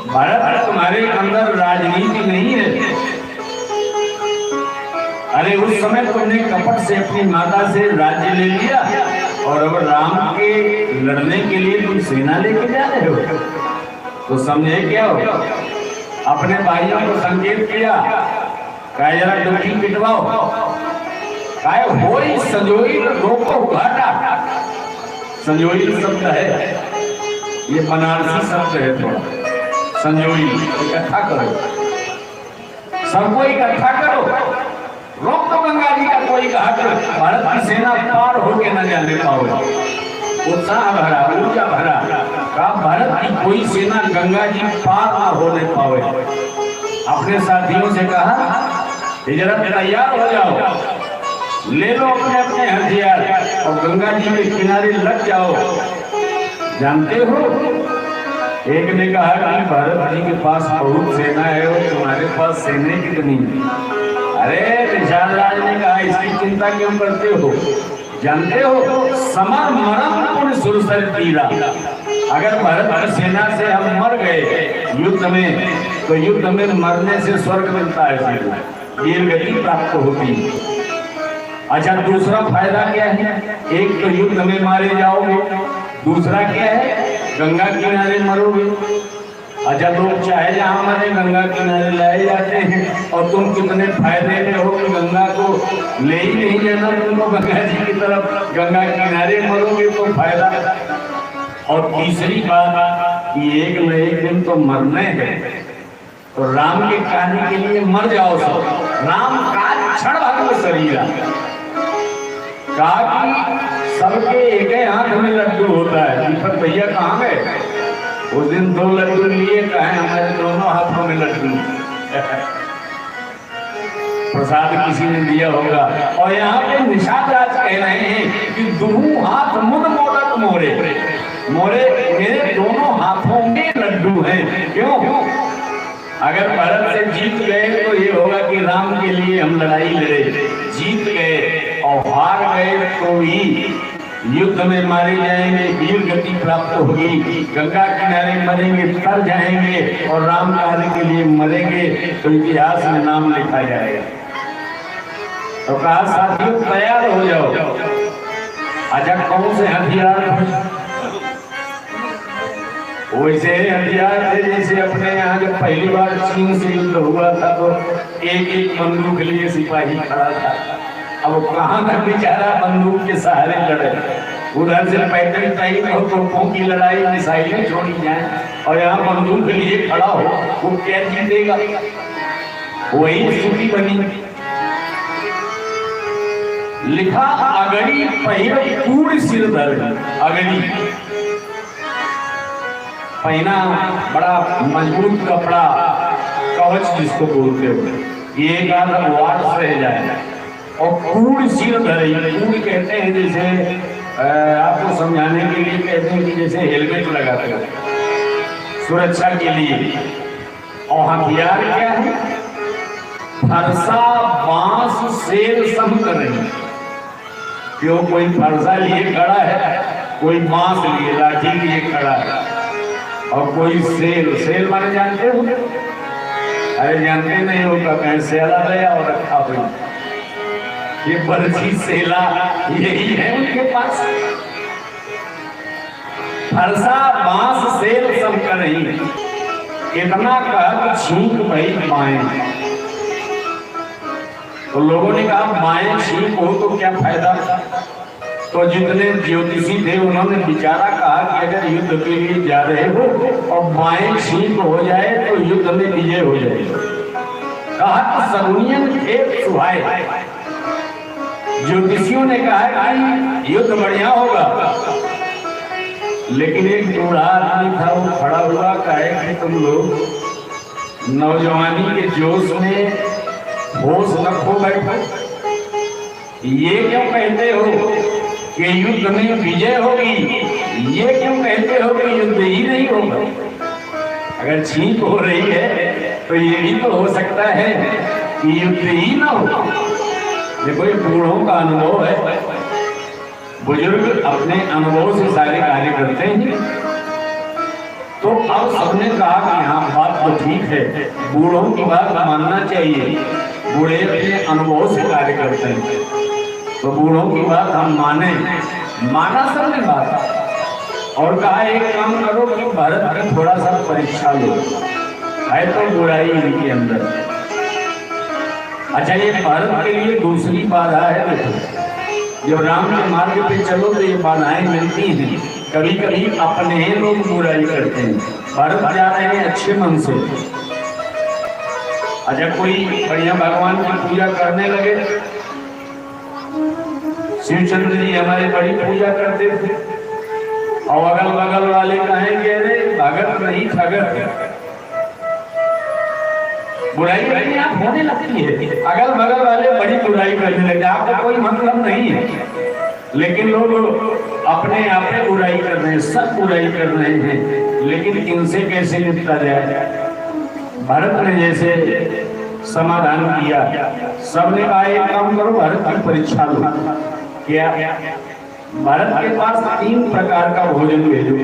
भरत तुम्हारे अंदर राजनीति नहीं है। अरे उस समय तुमने कपट से अपनी माता से राज्य ले लिया और अब राम के लड़ने के लिए तुम सेना लेके जा रहे हो। तो समझे क्या हो? अपने भाइयों को संकेत किया, कहा जरा डुबकी पिटवाओ, कहा होई संजोई रोको घाटा। संजोई शब्द है, ये बनारसी शब्द है थोड़ा। संजोई इकट्ठा करो, सबको इकट्ठा करो, रोक दो गंगा जी का कोई घाट, भारत की सेना पार होके न जाने पाओगे। उत्साह भरा, ऊर्जा भरा, कहा भारत की कोई सेना गंगा जी पार न होने पावे। अपने साथियों से कहा हिजरत तैयार हो जाओ, ले लो अपने अपने हथियार और गंगा जी के किनारे लग जाओ। जानते हो, एक ने कहा कि भारत जी के पास बहुत सेना है और तुम्हारे पास सेना कितनी? अरे निषाद राज ने कहा इसकी चिंता क्यों करते हो? जानते हो, समर मरम पुण्य सुरसर तीरा। अगर भारत की सेना से हम मर गए युद्ध में, तो युद्ध में मरने से स्वर्ग मिलता है, वीर गति प्राप्त होती है। अच्छा, दूसरा फायदा क्या है? एक तो युद्ध में मारे जाओगे, दूसरा क्या है? गंगा किनारे मरोगे। अच्छा, लोग चाहे जहाँ मरे गंगा किनारे लाए जाते हैं और तुम कितने फायदे में हो कि गंगा को ले ही नहीं जाना तुमको गंगा जी की तरफ, गंगा किनारे मरोगे तो फायदा। और तीसरी बात कि एक न एक दिन तो मरने है, तो राम के कार्य के लिए मर जाओ सब। राम कार्य क्षण भंग शरीर, कहा कि सबके एक ही हाथ में लड्डू होता है। दीपक भैया कहाँ गए? उस दिन 2 लड्डू लिए, कहे हमारे दोनों हाथों में लड्डू। प्रसाद किसी ने दिया होगा। और यहाँ पे निषाद राज कह रहे हैं कि दुहू हाथ मुद मोदक मोरे, मोरे मेरे दोनों हाथों में लड्डू हैं। क्यों? अगर भारत से जीत गए तो ये होगा कि राम के लिए हम लड़ाई लड़े। जीत गए और हार गए तो ही युद्ध में मारे जाएंगे, वीर गति प्राप्त होगी, गंगा किनारे मरेंगे, तर जाएंगे और राम कार्य के लिए मरेंगे तो इतिहास में नाम लिखा जाएगा। तो कहा साथियों तैयार हो जाओ। अच्छा, कौन से हथियार? वैसे हथियार थे जैसे अपने यहाँ जब पहली बार चीन से युद्ध हुआ था तो एक एक बंदूक लिए सिपाही खड़ा था। अब कहाँ तक बेचारा बंदूक के सहारे लड़े? उधर से पैदल टाइम हो, तोपों की लड़ाई, मिसाइलें छोड़ी जाए और यहाँ बंदूक लिए खड़ा हो, वो क्या जीतेगा? वही स्थिति बनी। लिखा अगड़ी पहिर पूर्ण सिर दर्द। अगड़ी पहना बड़ा मजबूत कपड़ा, कवच जिसको बोलते हो, एक आधा वाट रह जाए और पूर्ण सिर धरे। पूर्ण कहते हैं जैसे आपको समझाने के लिए कहते हैं कि जैसे हेलमेट लगाते हो सुरक्षा के लिए। और हथियार क्या है? फरसा बांस शेर सम कर रही। क्यों? कोई फरसा लिए खड़ा है, कोई बांस लिए लाठी लिए खड़ा है और कोई शेर। शेर माने जानते हो? अरे जानते नहीं होगा, कहीं सेला गया और रखा हुई ये बर्ची सेला यही है उनके पास। फरसा बांस शेर सब कर रही। इतना कहा छींक भाई बाएं। तो लोगों ने कहा बाएं छींक हो तो क्या फायदा? तो जितने ज्योतिषी थे उन्होंने विचारा, कहा कि अगर युद्ध के लिए जा रहे हो और बाएं छींक हो जाए तो युद्ध में विजय हो जाएगी। कहा कि सगुनियन खेत सुहाए। ज्योतिषियों ने कहा कि युद्ध बढ़िया होगा, लेकिन एक बूढ़ा आदमी था, वो खड़ा हुआ, कहे कि तुम लोग नौजवानी के जोश में होश न खो बैठो। ये क्यों कहते हो कि युद्ध में विजय होगी? ये क्यों कहते हो कि युद्ध ही नहीं होगा? अगर छींक हो रही है तो ये भी तो हो सकता है कि युद्ध ही ना हो। देखो ये बूढ़ों का अनुभव है, बुजुर्ग अपने अनुभव से सारे कार्य करते हैं। तो अब सबने कहा कि हाँ बात तो ठीक है, बूढ़ों की बात मानना चाहिए, बूढ़े अपने अनुभव से कार्य करते हैं, तो बूढ़ों की बात हम माने। माना सबने बात और कहा एक काम करो कि भारत में थोड़ा सा परीक्षा लो, है तो बुराई इनके अंदर। अच्छा ये भारत के लिए दूसरी बाधा है। देखो जब राम के मार्ग पे चलो तो ये बाधाएं मिलती हैं, कभी कभी अपने ही लोग बुराई करते हैं। भारत जा रहे हैं अच्छे मन से, अच्छा कोई बढ़िया भगवान की पूजा करने लगे, शिवचंद्र जी हमारे बड़ी पूजा करते थे, और अगल बगल वाले कहेंगे अरे भगत नहीं ठगत, बुराई अपने आप होने लगती है। अगल बगल वाले बड़ी बुराई करने लगे, आपको कोई मतलब नहीं है, लेकिन लोग अपने आप में बुराई कर रहे हैं, सब बुराई कर रहे हैं, लेकिन इनसे कैसे निपटा जाए। भारत ने जैसे समाधान किया, सबने कहा एक काम करो भारत की परीक्षा लो। क्या भारत के पास 3 प्रकार का भोजन भेजो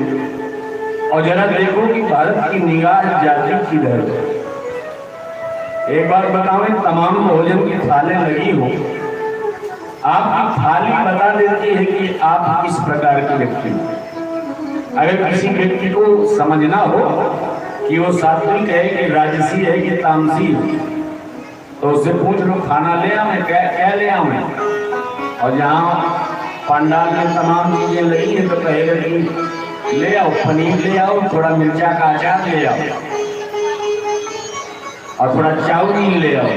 और जरा देखो कि भारत की निगाह जाती किधर है। एक बार बताओ तमाम भोजन की थालें लगी हो, आपकी थाली बता देती है कि आप किस प्रकार के व्यक्ति हो। अगर किसी व्यक्ति को समझना हो कि वो सात्विक है कि राजसी है कि तामसी है, तो उससे पूछ लो खाना ले आवे, क्या ले आवे। और जहाँ पंडाल में तमाम चीजें लगी है तो कहेगा कि ले आओ पनीर ले आओ, थोड़ा मिर्चा का अचार ले आओ और थोड़ा चाउमीन ले आओ,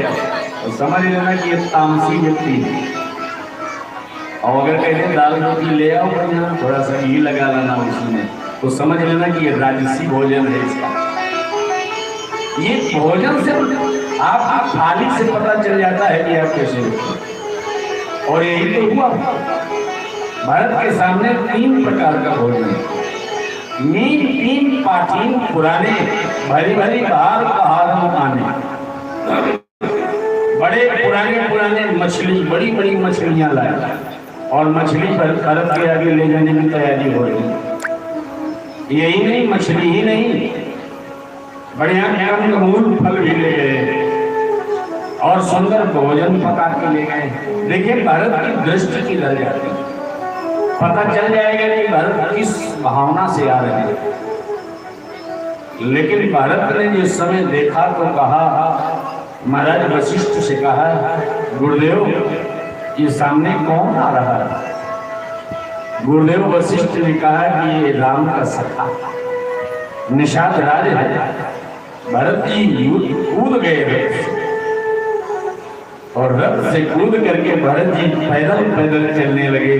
तो समझ लेना कि ये तामसी व्यक्ति है। और अगर कहते दाल रोटी ले आओ थोड़ा सा घी लगा लेना उसमें, तो समझ लेना कि ये राजसी भोजन है इसका। ये भोजन से आप थाली से पता चल जाता है कि आप कैसे। और यही तो हुआ, भारत के सामने 3 प्रकार का भोजन है। मीन 3 पाठीन पुराने भरी भरी बाहर कहार आने, बड़े पुराने मछली, बड़ी बड़ी मछलियां लाए और मछली पर भारत के आगे ले जाने की तैयारी हो रही। यही नहीं, मछली ही नहीं, बढ़िया कंदमूल फल भी ले गए और सुंदर भोजन पका के ले गए। देखिए भारत की दृष्टि किधर जाती है, पता चल जाएगा कि भारत किस भावना से आ रहे हैं। लेकिन भारत ने जिस समय देखा तो कहा, महाराज वशिष्ठ से कहा गुरुदेव ये सामने कौन आ रहा है। गुरुदेव वशिष्ठ ने कहा कि ये राम का सखा निषाद राज है। भरत जी कूद गए और रथ से कूद करके भरत जी पैदल पैदल चलने लगे।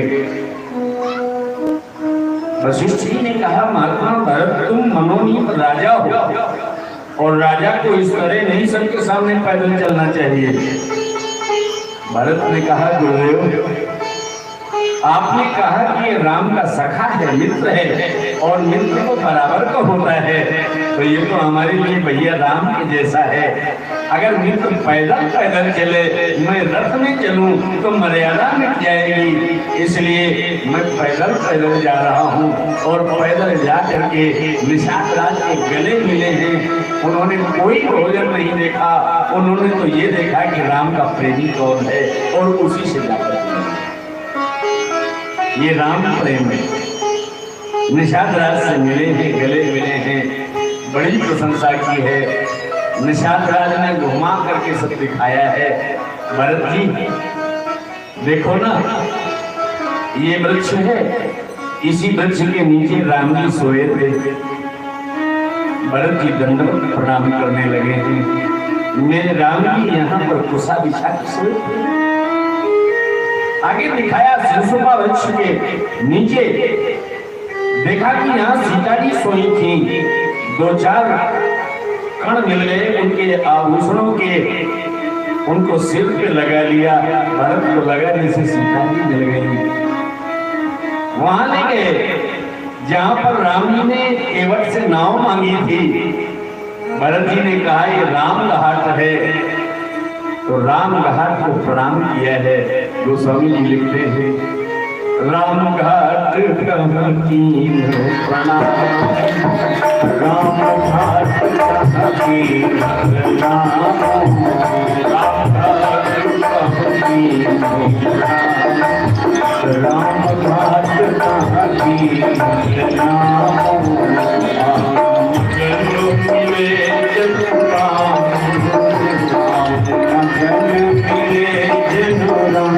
वशिष्ठ जी ने कहा महात्मा भरत तुम मनोनीत राजा हो और राजा को इस तरह नहीं सबके सामने पैदल चलना चाहिए। भरत ने कहा गुरुदेव आपने कहा कि ये राम का सखा है, मित्र है और मित्र को बराबर का होता है, तो ये तो हमारे लिए भैया राम के जैसा है। अगर मित्र पैदल पैदल चले, मैं रथ में चलूं तो मर्यादा मिट जाएगी, इसलिए मैं पैदल पैदल जा रहा हूं। और पैदल जा करके निषाद राज के गले मिले हैं। उन्होंने कोई भोजन नहीं देखा, उन्होंने तो ये देखा कि राम का प्रेमी कौन है और उसी से जाकर ये राम प्रेम है। निषाद राज से मिले हैं, गले मिले हैं, बड़ी प्रशंसा की है। निषाद राज ने घुमा करके सब दिखाया है। भरत जी देखो ना, ये वृक्ष है, इसी वृक्ष के नीचे राम जी सोए थे। भरत जी दंडवत प्रणाम करने लगे हैं। मेरे राम जी यहाँ पर कुशा बिछा के सोए थे। आगे दिखाया शिशुपा वृक्ष के नीचे, देखा कि यहाँ सीता जी सोई थी। 2-4 कण मिल गए उनके आभूषणों के, उनको सिर पे लगा लिया। भरत को लगा जैसे सीता जी मिल गई। वहां ले गए जहां पर राम जी ने केवट से नाव मांगी थी। भरत जी ने कहा ये राम घाट है, तो राम घाट को प्रणाम किया है। गोस्वामी जी लिखते हैं, राम घाट कहाँ कीन्ह प्रणाम, राम घाट कहाँ कीन्ह प्रणाम, राम घाट कहाँ कीन्ह प्रणाम, राम घाट कहाँ कीन्ह प्रणाम, जन्म मिले जनु राम, जन्म मिले जनु राम,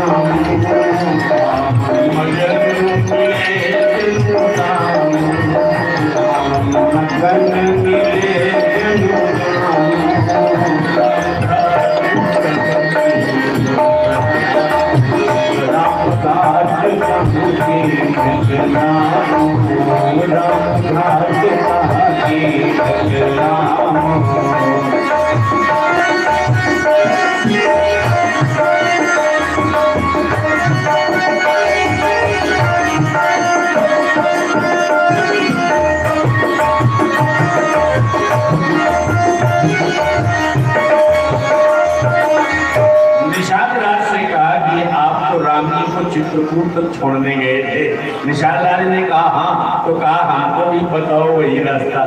चित्रकूट तक छोड़ने गए थे। निषाद राज ने कहा हाँ, तो कहा हमको भी बताओ वही रास्ता।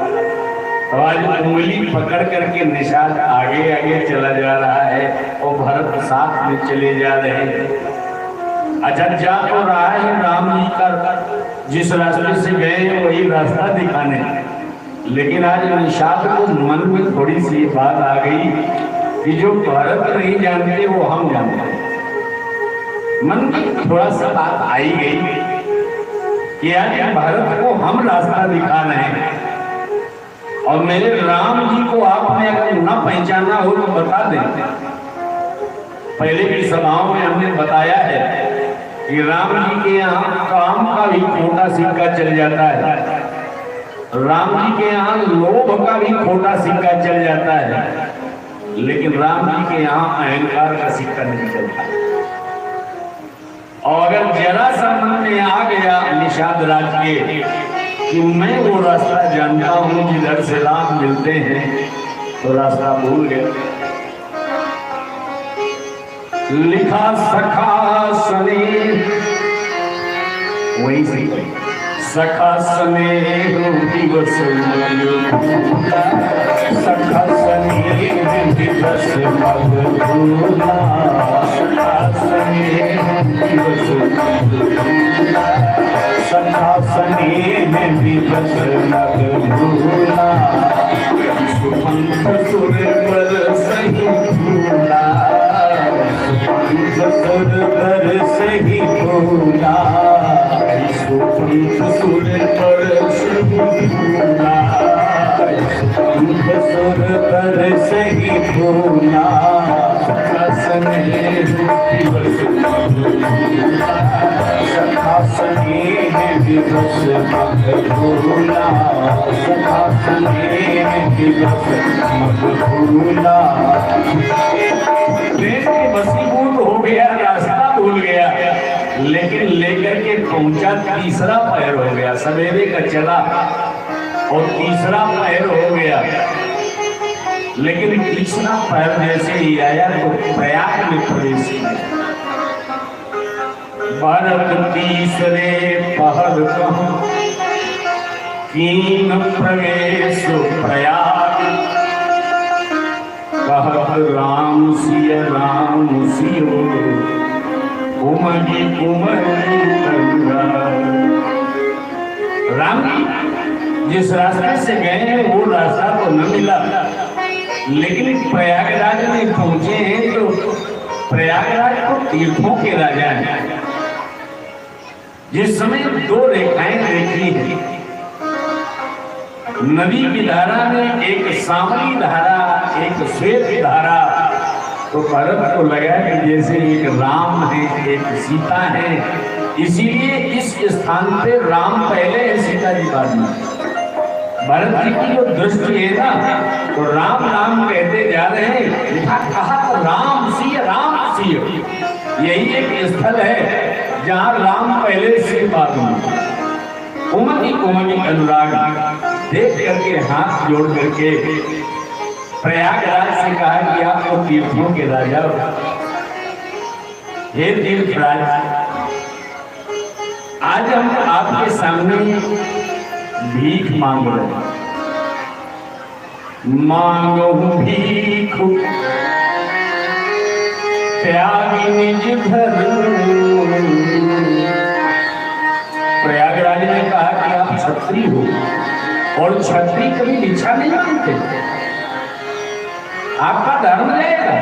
तो आज उंगली पकड़ करके निषाद आगे आगे चला जा रहा है और भरत साथ में चले जा रहे हैं। अच्छा, जा तो रहा है राम जी का जिस रास्ते से गए वही रास्ता दिखाने, लेकिन आज निषाद को मन में थोड़ी सी बात आ गई कि जो भरत नहीं जानते वो हम जानते हैं। मन में थोड़ा सा बात आई गई कि आज भारत को हम रास्ता दिखा रहे हैं और मेरे राम जी को आपने अगर न पहचाना हो तो बता दें। पहले की सभाओं में हमने बताया है कि राम जी के यहाँ काम का भी खोटा सिक्का चल जाता है, राम जी के यहाँ लोभ का भी खोटा सिक्का चल जाता है, लेकिन राम जी के यहाँ अहंकार का सिक्का नहीं चलता। और अगर जरा सा मन में आ गया निषाद राज के कि मैं वो रास्ता जानता हूं जिधर से राम मिलते हैं, तो रास्ता भूल गया। लिखा सखा सने, वही से सखा सने दिवस सखा सने दिवस मग भूला, सखा सने दिवस सखा सने दिवस मग भूला, सुपंथ सुर पर सही भूला, सुपंथ सुर पर सही भूला, सुपंथ सुर पर सही भूला, सुपंथ सुर पर सही भूला, सखा सने दिवस मग भूला, सखा सने दिवस मग भूला, सखा सने दिवस मग भूला। प्रेम के वशीभूत हो गया, रास्ता भूल गया, लेकिन लेकर के पहुंचा तीसरा पैर हो गया। सवेरे का चला और तीसरा पैर हो गया, लेकिन तीसरा पैर जैसे ही आया तो प्रयाग में प्रवेश किया। भरत तीसरे पहर कहूं कीन प्रवेश प्रयाग, कहत राम सियो उमगी उमरी राम जिस रास्ते से गए हैं वो रास्ता तो न मिला, लेकिन प्रयागराज में पहुंचे हैं तो प्रयागराज को तीर्थों के राजा हैं। जिस समय दो रेखाएं देखी है, नदी की धारा में एक सांवली धारा एक श्वेत धारा, तो भरत को लगा कि जैसे एक राम है एक सीता है, इसीलिए इस स्थान पे राम पहले है सीता जी बाद में। भरत जी की जो दृष्टि है ना, तो राम राम कहते जा रहे हैं, कहा तो राम सिय, यही एक स्थल है जहाँ राम पहले से बाद में। उमगी उमगी अनुराग देख करके हाथ जोड़ करके प्रयागराज से कहा कि आप तो तीर्थों के राजा हो। हे तीर्थराज, आज हम आपके सामने भीख मांग रहे हैं। मांगो भीख त्यागी निज धर्म। प्रयागराज ने कहा कि आप क्षत्रिय हो और क्षत्रिय कभी भिक्षा नहीं मांगते, आपका धर्म रहेगा।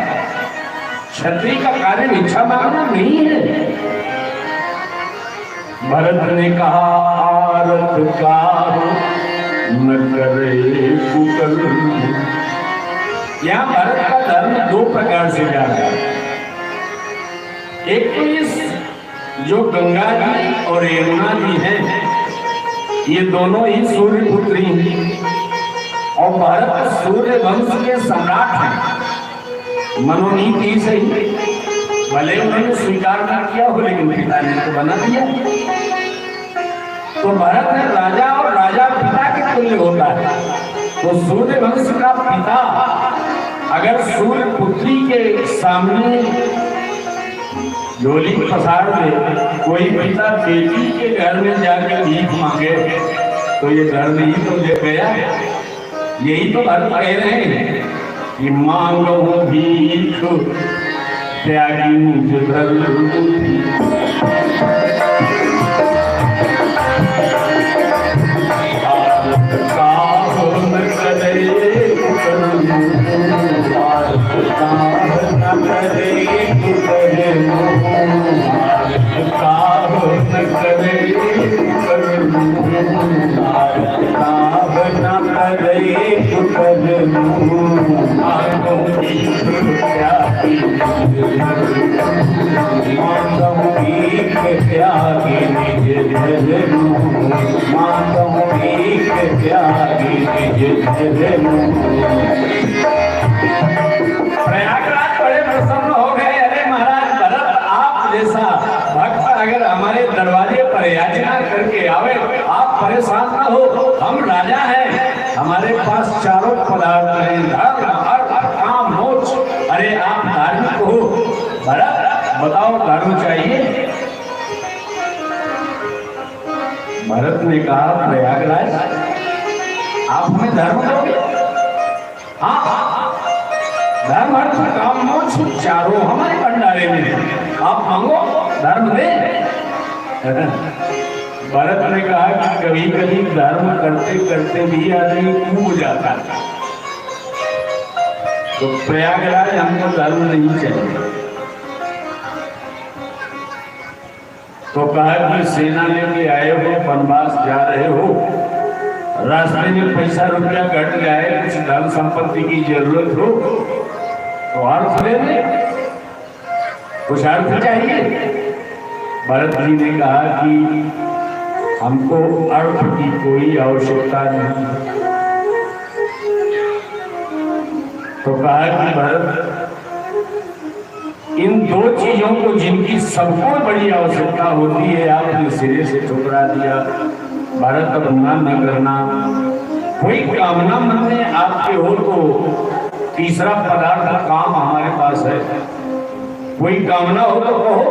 क्षत्रिय का कार्य भिक्षा मांगना नहीं है। भरत ने कहा आरत का न करे कुकल। यहाँ भरत का धर्म दो प्रकार से जा रहा है। एक तो इस जो गंगा जी और यमुना जी हैं, ये दोनों ही सूर्य पुत्री हैं और भारत सूर्य वंश के सम्राट हैं। मनोनीति से ही भले उन्होंने स्वीकार न किया हो, लेकिन पिता ने तो बना दिया। तो भारत है राजा और राजा पिता के तुल्य होता है। तो सूर्य वंश का पिता अगर सूर्य पुत्री के सामने झोली पसार दे, कोई पिता बेटी के घर में जाकर भीख मांगे, तो ये घर नहीं तो ले गया। यही तो भरत कह रहे हैं कि मांगो भीख त्यागी निज धर्म। प्रयागराज बड़े प्रसन्न हो गए। अरे महाराज भरत, आप जैसा भक्त अगर हमारे दरवाजे पर याचना करके आवे, आप परेशान ना हो। हम राजा हैं, हमारे पास चारों पदार्थ हैं, धर्म अर्थ काम मोक्ष। अरे आप धार्मिक हो भरत, बताओ धर्म चाहिए? भरत ने कहा प्रयागराज, आप हमें धर्म दोगे? हाँ, धर्म अर्थ काम मोक्ष चारों हमारे भंडारे में, आप मांगो धर्म दे। भरत ने कहा कि कभी कभी धर्म करते करते भी आदमी डूब जाता है। तो प्रयागराज हमको धर्म नहीं चाहिए। तो कहा कि सेना लेके आए हो, वनवास जा रहे हो, रास्ते में पैसा रुपया घट जाए, कुछ धन संपत्ति की जरूरत हो तो अर्थ ले ले, कुछ अर्थ चाहिए। भरत जी ने कहा कि हमको अर्थ की कोई आवश्यकता नहीं। तो कहा कि भरत, इन दो चीजों को जिनकी सबको बड़ी आवश्यकता होती है, आपने सिरे से ठुकरा दिया। भारत अब न करना। कोई कामना मन में आपके हो तो तीसरा पदार्थ काम हमारे पास है, कोई कामना हो तो कहो।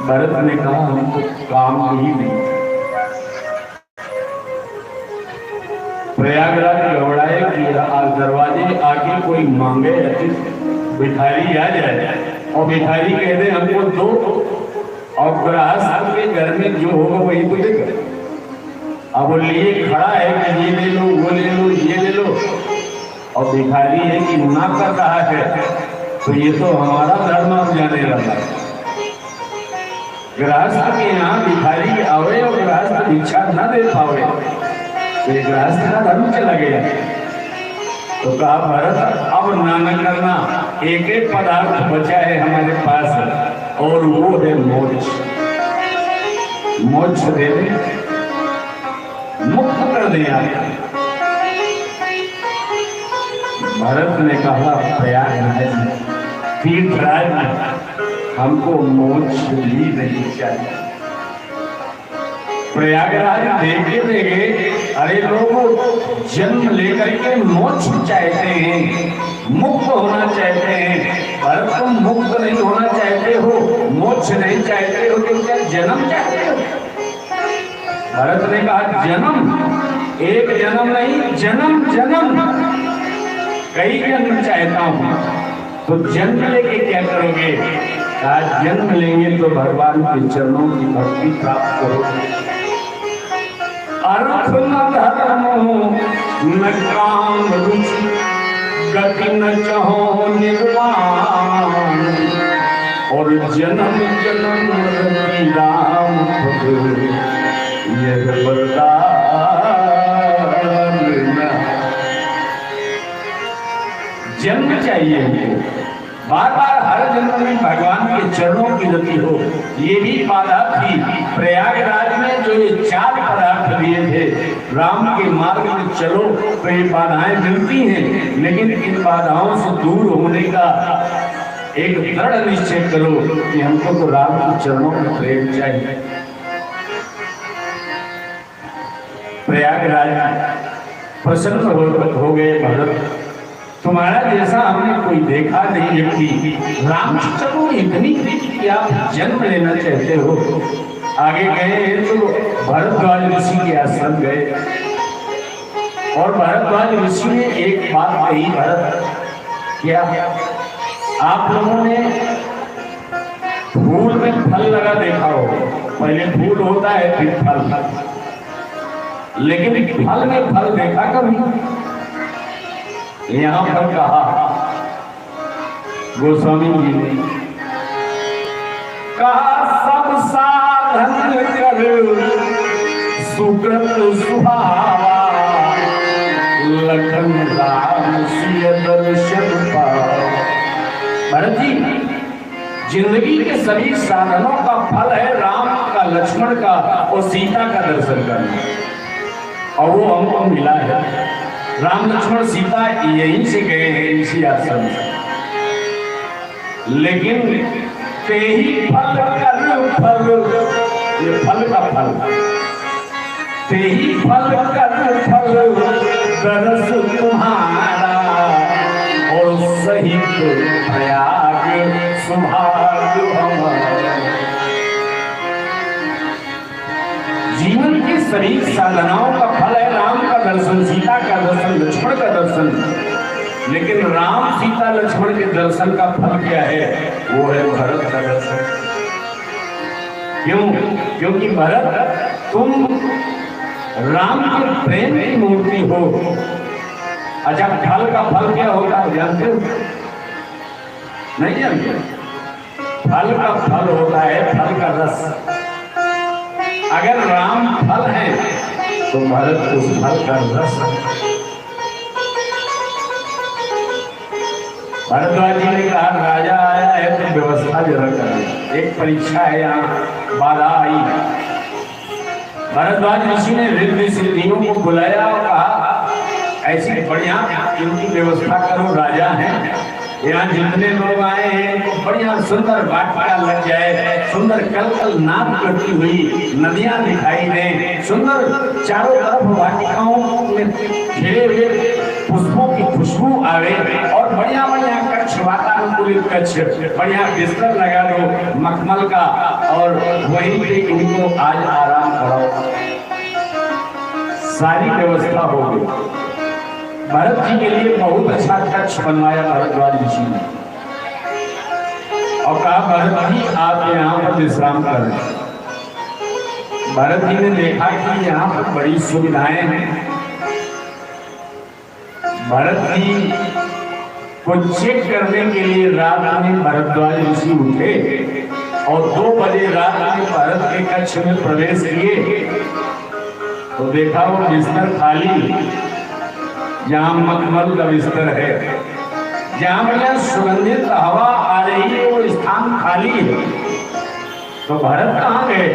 भरत ने कहा हम तो काम ही नहीं। प्रयागराज घबराए कि दरवाजे आके कोई मांगे, भिखारी आ जाए और भिखारी कह दे हमको दो, और गृहस्थ के घर में जो होगा वही तो देगा। अब वो लिए खड़ा है कि ये ले लो, वो ले लो, ये ले लो, और भिखारी है कि ना कर रहा है, तो ये तो हमारा धर्म अब जाने लगा। गृहस्थ के यहाँ भिखारी आवे और गृहस्थ भिक्षा न दे पावे, तो ये गृहस्थ का धर्म चला गया। तो कहा भरत अब ना करना, एक एक पदार्थ बचा है हमारे पास और वो है मोक्ष। मोक्ष दे दे, मुक्त कर दे। भरत ने कहा प्रयागराज तीर्थराज, हमको मोक्ष भी नहीं चाहिए। प्रयागराज देखे देखे अरे लोग जन्म लेकर के मोक्ष चाहते हैं, मुक्त होना चाहते हैं। पर तुम मुक्त नहीं होना चाहते हो, मोक्ष नहीं चाहते हो, तो क्या जन्म चाहते हो? भरत ने कहा जन्म, एक जन्म नहीं, जन्म जन्म, कई जन्म चाहता हूं। तो जन्म लेके क्या करोगे? कहा जन्म लेंगे तो भगवान के चरणों की भक्ति प्राप्त करोगे। अर्थ न धर्म न काम रुचि, गति न चाहो निर्वाण, और जन्म जन्म रति राम पद, यह वरदान। जन्म चाहिए हमको, बार बार हर जन्म में भगवान के चरणों की गति हो। ये भी बाधा थी प्रयागराज में, जो ये 4 पदार्थ दिए थे, राम के मार्ग में चलो तो ये बाधाएं मिलती हैं, लेकिन इन बाधाओं से दूर होने का एक दृढ़ निश्चय करो कि हमको तो राम के चरणों में प्रेम चाहिए। प्रयागराज प्रसन्न हो गए भरत, तुम्हारा जैसा हमने कोई देखा नहीं व्यक्ति। राम चलो इतनी कि आप जन्म लेना चाहते हो। आगे गए तो भरद्वाज ऋषि के आश्रम गए, और भरद्वाज ऋषि ने एक बात कही, भरत क्या आप लोगों ने फूल में फल लगा देखा हो? पहले फूल होता है फिर फल, लेकिन फल में फल देखा कभी? यहां पर कहा गोस्वामी जी ने कहा, सब साधन कर सुकृत सुभावा, लखन राम सिय दर्शन पावा। भरत जी, जिंदगी के सभी साधनों का फल है राम का, लक्ष्मण का और सीता का दर्शन करना, और वो हमको मिला है। राम लक्ष्मण सीता यहीं से गए हैं, इसी आश्रम से। लेकिन ते ही फल कर फल, ये फल का फल, ते ही फल कर फल दरस तुम्हारा, और सहित प्रयाग सुभाग्य हमारा। जीवन के सभी साधनाओं का फल है राम का दर्शन, सीता का दर्शन, लक्ष्मण का दर्शन। लेकिन राम सीता लक्ष्मण के दर्शन का फल क्या है? वो है भरत का दर्शन। क्यों? क्योंकि भरत तुम राम के प्रेम की मूर्ति हो। अच्छा, फल का फल क्या होता है जानते हो? नहीं जानते? फल का फल होता है फल का रस। अगर राम फल है तो भरत उस फल का रस। भरद्वाज जी ने कहा, राजा आया है तो व्यवस्था जरा करें, एक परीक्षा है, यहाँ बाधा आई। भरद्वाज ऋषि ने रिद्धि सिद्धियों को बुलाया और कहा, ऐसी बढ़िया इनकी व्यवस्था करो, राजा हैं, यहाँ जितने लोग आए हैं तो बढ़िया सुंदर वाटिका लग जाए, सुंदर कल कल नाद करती हुई नदियां दिखाई दें, सुंदर चारों तरफ वाटिकाओं में घिरे हुए पुष्पों की खुशबू आवे, और बढ़िया बढ़िया कच्छ, वातानुकूलित कच्छ, बढ़िया बिस्तर लगा दो मखमल का, और वहीं पे इनको आज आराम कराओ। सारी व्यवस्था हो गई। भरत जी के लिए बहुत अच्छा कक्ष बनवाया भरद्वाज ऋषि ने, और कहा, भरत जी आप यहाँ पर विश्राम करें। भरत जी ने देखा कि यहाँ पर बड़ी सुविधाएं हैं। भरत जी को चेक करने के लिए रात में भरद्वाज ऋषि उठे, और 2 बजे रात में भरत के कक्ष में प्रवेश किए, तो देखा वो बिस्तर खाली, जहाँ मखमल का बिस्तर है, जहाँ बढ़िया सुगंधित हवा आ रही है, वो स्थान खाली है। तो भरत कहाँ गए?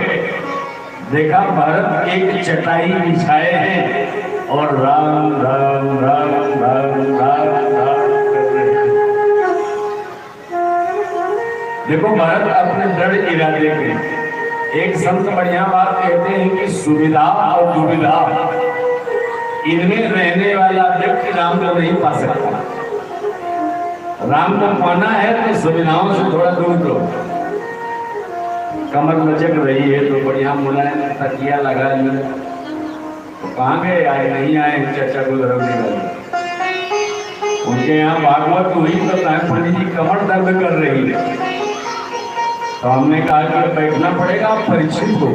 देखा भरत एक चटाई बिछाए हैं और राम राम राम राम राम राम कर रहे हैं। देखो भरत अपने दृढ़ इरादे के एक संत बढ़िया बात कहते हैं कि सुविधा और दुविधा इनमें रहने वाला व्यक्ति राम को नहीं पा सकता। राम को पाना है तो सुविधाओं से थोड़ा दूर लो। कमर लचक रही है तो बढ़िया मुलायम तकिया लगा लिया, तो कहाँ गए? आए नहीं आए चर्चा को धरने वाले। उनके यहाँ भागवत हुई तो पंडित जी कमर दर्द कर रही है, तो हमने कहा कि बैठना पड़ेगा, आप परीक्षित हो।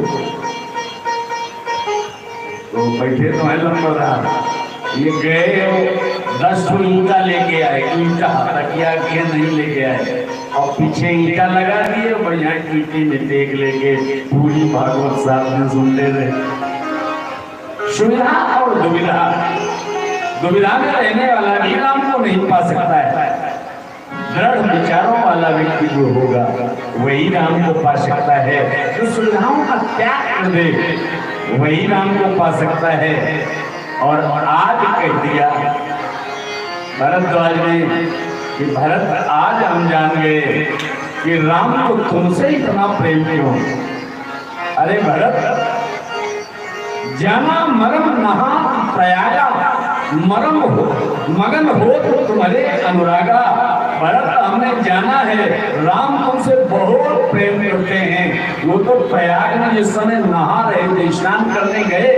तो बैठे तो है लंबा, ये गए 10 ईंटा लेके आए, ईंटा तकिया के नहीं लेके आए, और पीछे ईंटा लगा दिए, बढ़िया ईंटे में टेक लेके पूरी भागवत साहब में सुनते रहे। सुविधा और दुविधा, दुविधा में रहने वाला भी राम को नहीं पा सकता है। दृढ़ विचारों वाला व्यक्ति जो होगा वही राम को पा सकता है। जो सुविधाओं का त्याग कर दे वही राम को पा सकता है। और आज कह दिया भरद्वाज ने कि भरत, आज हम जान गए कि राम को तुमसे इतना प्रेम क्यों। अरे भरत, जाना मरम नहा प्रयागा, मरम हो मगन हो तो तुम्हारे अनुरागा। भरत, हमने जाना है राम तुमसे बहुत प्रेम करते हैं। वो तो प्रयाग में जिस समय नहा रहे थे, स्नान करने गए,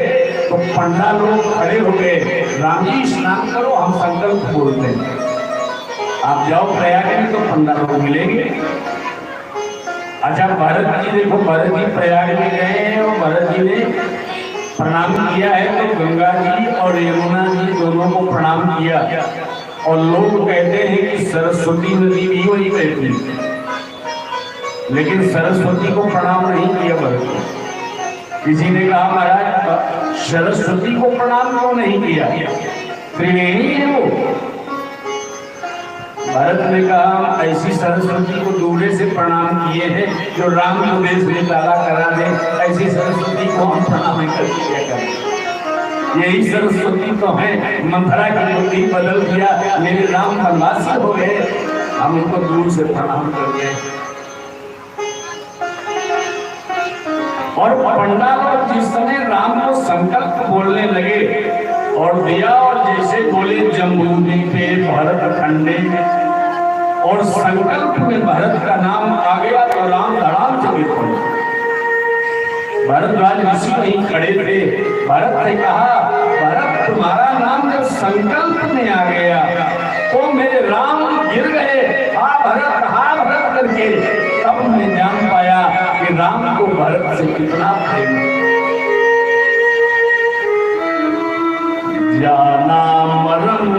तो पंडा लोग खड़े हो गए, राम जी स्नान करो, हम संकल्प बोलते हैं। आप जाओ प्रयाग में तो पंडा लोग मिलेंगे। अच्छा, भरत जी देखो, भरत जी प्रयाग में गए हैं और भरत जी ने प्रणाम किया है, तो गंगा जी और यमुना जी दोनों को प्रणाम किया। और लोग कहते हैं कि सरस्वती नदी भी वही कहती है, लेकिन सरस्वती को प्रणाम नहीं किया भरत। किसी ने कहा महाराज सरस्वती को प्रणाम क्यों नहीं किया, त्रिवेणी है वो। भरत ने कहा ऐसी सरस्वती को दूरे से प्रणाम किए हैं जो राम को देश में ताला करा दे, ऐसी सरस्वती को हम प्रणाम नहीं करके क्या करें। यही सरस्वती तो है, मंथरा की मूर्ति बदल दिया, मेरे राम वनवासी हो गए, हम उनको दूर से प्रणाम कर रहे। और पंडा लोग जिस समय राम को संकल्प बोलने लगे और दिया, और जैसे बोले जम्बूदी पे भरत खंडे, और संकल्प में भरत का नाम आ गया तो राम धड़ाम से गिर पड़े। भरद्वाज ऋषि वहीं खड़े थे। भरत ने कहा, भरत तुम्हारा नाम जब संकल्प में आ गया तो मेरे राम गिर गए, हा भरत करके। तब मैं जान पाया कि राम को भरत से कितना प्रेम। जाना मरम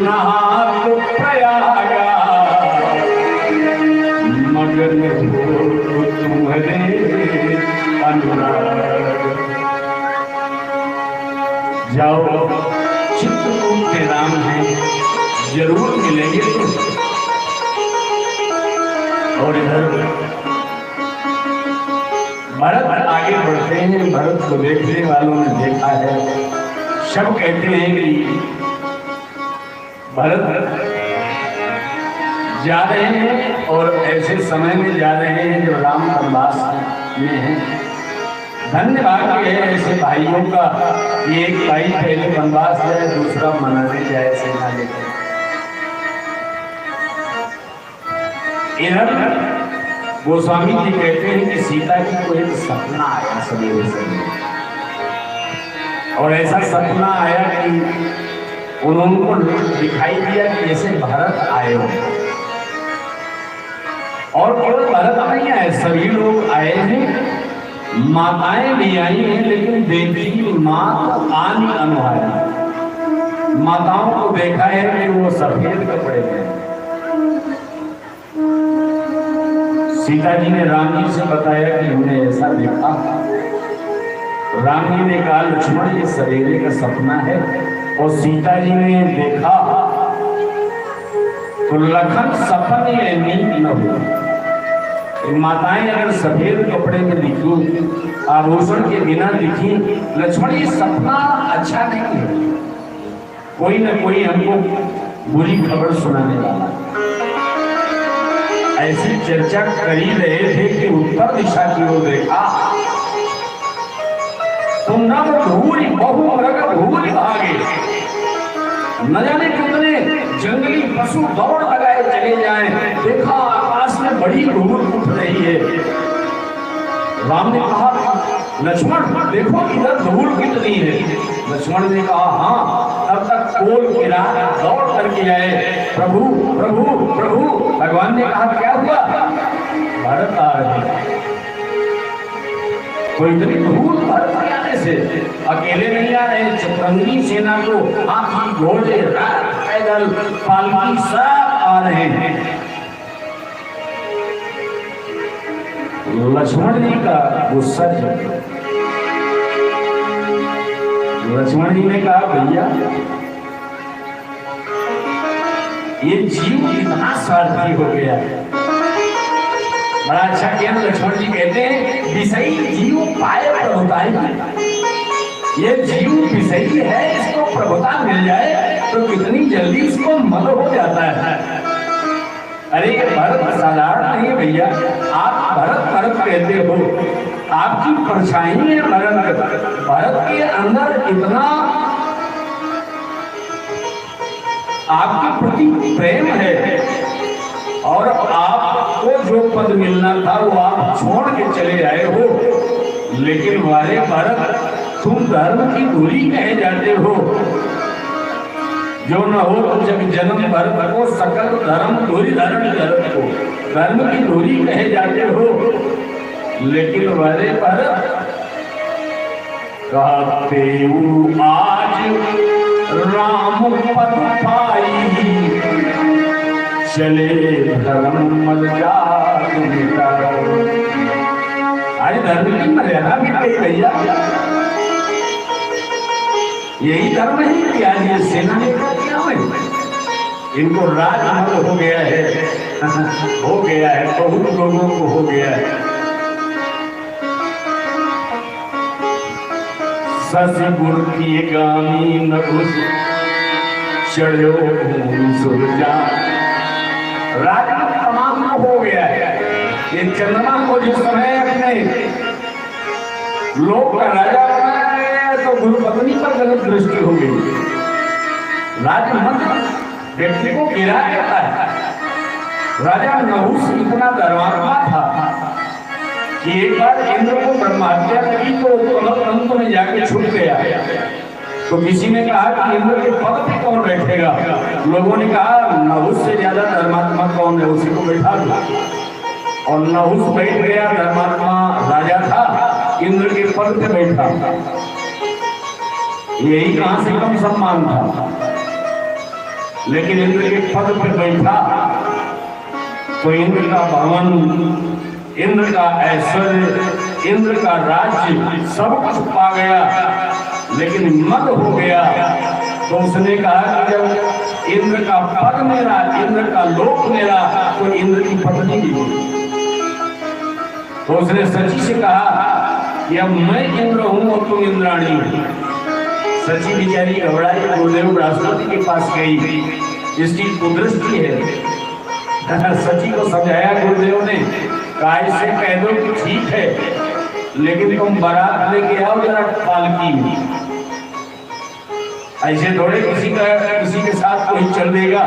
नहा तो प्रयागा, मगर हो तुम्हारे अनुराग। जाओ, चित्रकूट के राम हैं, जरूर मिलेंगे तुम। और इधर भरत आगे बढ़ते हैं। भरत को देखने वालों ने देखा है, सब कहते हैं कि भरत जा रहे हैं और ऐसे समय में जा रहे हैं जो राम वनवास में है। धन्यवाद है ऐसे भाइयों का, एक भाई पहले वनवास जाए, दूसरा मनाने जाए सेना लेकर। इधर गोस्वामी जी कहते हैं कि सीता जी को एक सपना आया सवेरे से, और ऐसा सपना आया कि उनको दिखाई दिया कि जैसे भरत आए हो। और केवल भरत नहीं आए, सभी लोग आए हैं, माताएं भी आई हैं, लेकिन देवी माँ आनी अनुहारी। माताओं को देखा है कि वो सफेद कपड़े में। सीता जी ने राम जी से बताया कि हमने ऐसा देखा। राम जी ने कहा, लक्ष्मण ये सवेरे का सपना है। और सीता जी ने देखा तो लखन सपन ये नींद न हो। माताएं अगर सफेद कपड़े में दिखी, आभूषण के बिना दिखी, लक्ष्मण ये सपना अच्छा नहीं है, कोई न कोई हमको बुरी खबर सुनाने वाला। ऐसी चर्चा कर ही रहे थे कि उत्तर दिशा की ओर देखा तो नव धूल बहु मृग धूल भागे। न जाने कितने जंगली पशु दौड़ लगाए चले जाएं। देखा आकाश में बड़ी धूल उठ रही है। राम ने कहा लक्ष्मण देखो इधर धूल कितनी है। लक्ष्मण ने कहा हाँ। तब तक कोल गिरा दौड़ करके आए। प्रभु प्रभु प्रभु। भगवान ने कहा क्या हुआ। भरत आ रहे। तो इतनी धूल भरत आने से अकेले नहीं आ रहे। चतुरंगी सेना को हाथी घोड़े पैदल पालकी सब आ रहे हैं। लक्ष्मण जी का गुस्सा चल। लक्ष्मण जी ने कहा भैया ये जीव इतना स्वार्थी हो गया। बड़ा अच्छा किया। लक्ष्मण जी कहते हैं विषयी जीव पाए प्रभुता। ये जीव विषयी है, इसको प्रभुता मिल जाए तो कितनी जल्दी इसको मद हो जाता है। अरे ये भरत साधारण नहीं भैया। आप भरत भरत कहते हो, आपकी परछाई है भरत। भरत के अंदर इतना आपके प्रति प्रेम है और आपको जो पद मिलना था वो आप छोड़ के चले आए हो। लेकिन वारे भरत तुम धर्म की दूरी कहे जाते हो। जो न हो तो जब जन्म भरत को सकल धर्म दूरी धारण भरत को धर्म की दूरी कहे जाते हो। लेकिन वारे भरत कहते आज राम पद पाई चले धर्म मर्यादा मिटा। आज धर्म की मर्यादा मिट गई भैया। यही धर्म है कि आज ये सेना ने किया है। इनको राजमहल हो गया है। हो गया है, बहुत लोगों को हो गया है। सस गुर की गामी न घुस चढ़ो सुरजा। राजमहल तमाम हो गया है। ये चंद्रमा को जिस समय अपने लोक का राजा बनाया तो गुरु पत्नी पर गलत दृष्टि हो गई। राजमहल व्यक्ति को गिरा देता है। राजा नहुस इतना धर्मात्मा था कि एक बार इंद्र को ब्रह्महत्या की तो अंत में जाके छूट गया। तो किसी ने कहा कि इंद्र के पद पे कौन बैठेगा। लोगों ने कहा नहुस से ज्यादा धर्मात्मा कौन है, उसी को बैठा दो। और नहुस बैठ गया। धर्मात्मा राजा था, इंद्र के पद पे बैठा। यही कहां से कम सम्मान था। लेकिन इंद्र के पद पर बैठा तो इंद्र का भवन, इंद्र का ऐश्वर्य, इंद्र का राज्य सब कुछ पा गया। लेकिन मद हो गया। तो उसने कहा कि जब इंद्र का पद मेरा, इंद्र का लोक मेरा, तो इंद्र की पत्नी भी। तो उसने सची से कहा कि अब मैं इंद्र हूं और तुम इंद्राणी हो। सची बिचारी घबराई, गुरुदेव बृहस्पति के पास गई। इसकी कुदृष्टि है। सची को समझाया गुरुदेव ने, कहा इससे कह दो कि ठीक है लेकिन तुम बारात लेके आओ जरा पालकी में। ऐसे थोड़े किसी के साथ कोई चल देगा।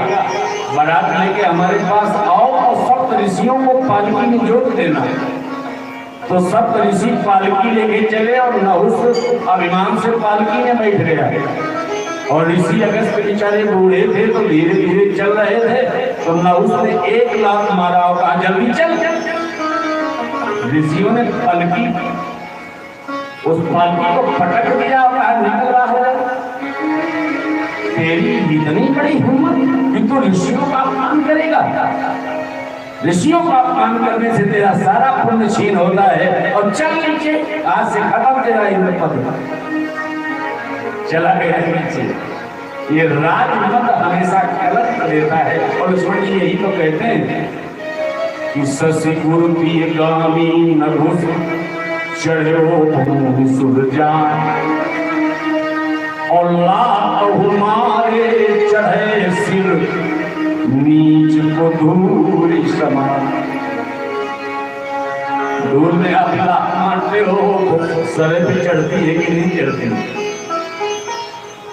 बारात लेके हमारे पास आओ और सप्त ऋषियों को पालकी में जोड़ देना। तो सप्त ऋषि पालकी लेके चले और नहुस अभिमान से पालकी में बैठ गया। और ऋषि अगस्त बेचारे बूढ़े थे तो धीरे धीरे चल रहे थे। तो नहुस ने एक लात मारा और कहा जल्दी चल। ऋषियों ने पालकी, उस पालकी को फटक दिया और कहा निकल रहा है। तेरी इतनी बड़ी हिम्मत कि तू ऋषियों का अपमान करेगा। ऋषियों का अपमान करने से तेरा सारा पुण्य छीन होता है। और चल नीचे, आज से खत्म तेरा इंद्र पद। चला गया नीचे। ये राजमद हमेशा गलत देता है। और लक्ष्मण जी यही तो कहते हैं कि ससी गुरुती गामी न घुस चढ़ो सुरजा। और लात हमारे चढ़े सिर नीच को धूरी समान। जानते हो सर पे चढ़ती है कि नहीं चढ़ती?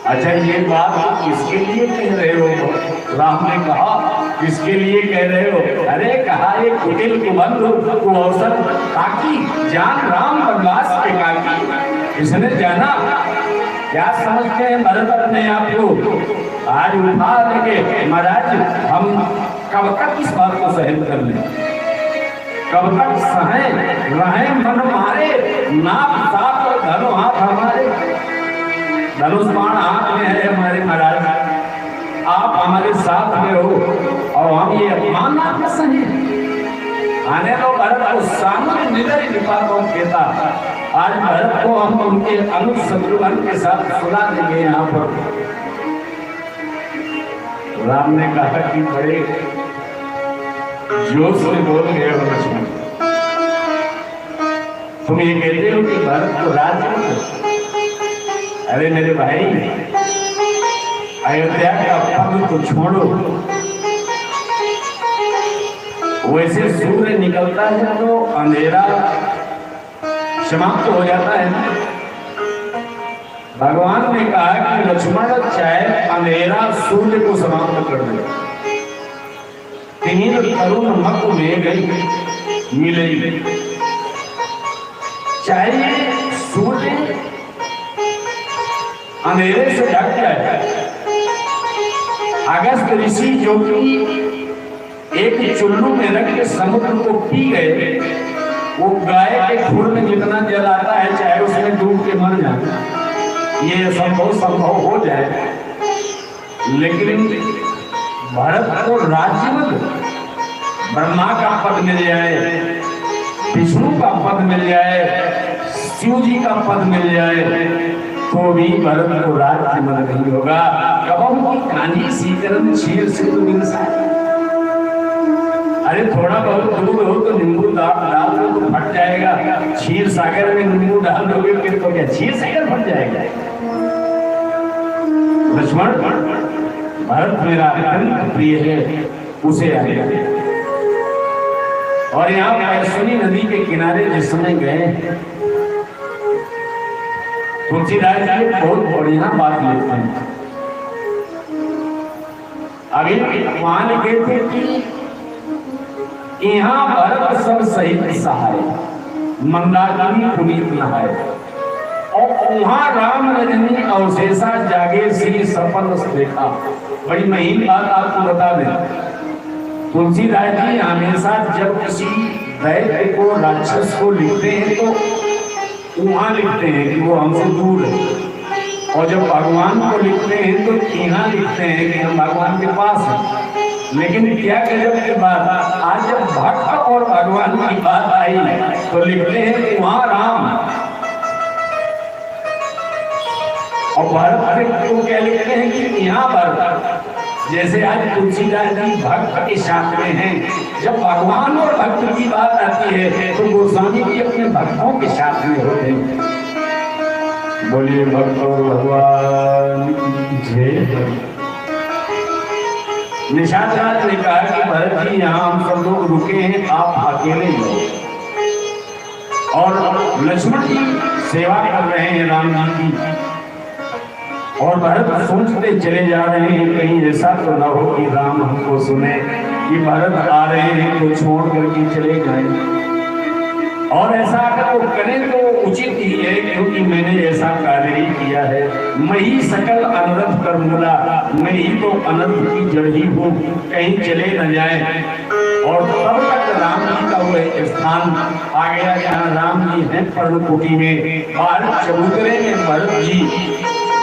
अच्छा ये बात किसके लिए कह रहे हो? राम ने कहा किसके लिए कह रहे हो? अरे कहा ये कुटिल कुबंध कुअवसर काकी जान राम वनवास के काकी। इसने जाना क्या समझते हैं भरत अपने आप को? आज उठा लेंगे महाराज, हम कब तक इस बात को सहन कर लें? कब तक सहें रहें मन मारे? नाक साथ और धनु हाथ हमारे, धनुष बाण हाथ में है हमारे महाराज, आप हमारे साथ में हो और हम ये अपमान आप सहें? आने दो भरत को सामने निधर निपातों कहता। आज भरत को हम उनके अनुज शत्रुघ्न के साथ सुला देंगे यहाँ पर। राम ने कहा कि बड़े जोश से बोल गए हो लक्ष्मण, तुम ये कहते हो कि भरत को राज्य? अरे मेरे भाई, अयोध्या का पद तो छोड़ो, वैसे सूर्य निकलता है तो अंधेरा समाप्त हो जाता है। भगवान ने कहा कि लक्ष्मण चाहे अंधेरा सूर्य को समाप्त कर दे, तीन तरुण मत में गई मिलेगी, चाहे सूर्य अंधेरे से ढक जाए। अगस्त ऋषि जो कि एक चुल्लू में रख के समुद्र को पी गए, वो गाय के खुर में जितना जल आता है चाहे उसमें डूब के मर जाए, ये संभव हो जाए। लेकिन भरत को राज्य में ब्रह्मा का पद मिल जाए, विष्णु का पद मिल जाए, शिव जी का पद मिल जाए, तो भी भरत को राज्य में नहीं होगा। कबहू की कानी सीकरन क्षीर से तो मिल सकता। अरे थोड़ा बहुत दूध हो तो नींबू डाल दो तो फट जाएगा, क्षीर सागर में नींबू डाल दोगे फिर तो क्या क्षीर सागर फट जाएगा? लक्ष्मण, भरत मेरा अत्यंत प्रिय है, उसे आएगा। और यहाँ पैसुनी नदी के किनारे जिस समय गए, तुलसीदास जी बहुत बढ़िया बात लिखते हैं। अभी वहां लिखे थे कि यहाँ भरत सब सहित सहाय, मंदाकिनी पुनीत नहाय, और वहां राम रजनी अवशेषा जागे श्री सपन देखा। बड़ी महीन बात आपको बता दें, तुलसीदास जी हमेशा जब किसी दैत्य को, राक्षस को लिखते हैं तो वहां लिखते हैं कि वो हमसे दूर है, और जब भगवान को लिखते हैं तो यहाँ लिखते हैं कि हम भगवान के पास हैं। लेकिन क्या गजब की बात, आज जब भक्त और भगवान की बात आई तो लिखते हैं कि वहां राम, और भरत को क्या लिखते हैं कि यहाँ भरत। जैसे आज तुलसीदास जी भक्त के साथ में हैं, जब भगवान और भक्त की बात आती है तो गोस्वामी जी अपने भक्तों के साथ में होते हैं। बोलिए भक्त और भगवान की जय। निशाचर ने कहा कि भरत जी यहाँ हम सब लोग रुके हैं, आप अकेले ही, और लक्ष्मण जी सेवा कर रहे हैं राम जी की, और भरत सोचते चले जा रहे हैं कहीं ऐसा तो न हो कि राम हमको सुने कि भरत आ रहे हैं तो छोड़ करके चले जाएं। और ऐसा अगर वो करें तो उचित ही है, क्योंकि मैंने ऐसा कार्य ही किया है। मैं ही सकल अनर्थ कर मूला, मैं ही तो अनर्थ की जड़ ही हूँ, कहीं चले न जाए। और तब तक राम जी का वह स्थान आ गया जहाँ राम जी हैं पर्णकुटी में, बाहर चबूतरे में भरत जी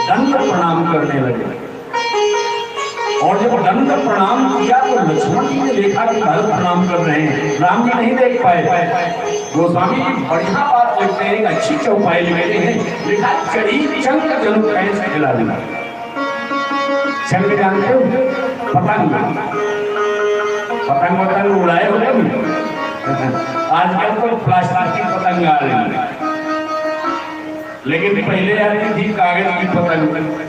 दंड प्रणाम करने लगे। और जब दंड प्रणाम किया तो लक्ष्मण जी ने देखा कि भरत प्रणाम कर रहे हैं, राम जी नहीं देख पाए। गोस्वामी जी बढ़िया बात लिखते हैं, अच्छी चौपाई लिखते हैं, लिखा चढ़ी चंग जन कैसे खिला देना। चंग जानते हो? पतंग, पतंग पतंग उड़ाए हो कभी? आजकल तो प्लास्टिक की पतंग आ रही है, लेकिन पहले आती थी कागज की पतंग।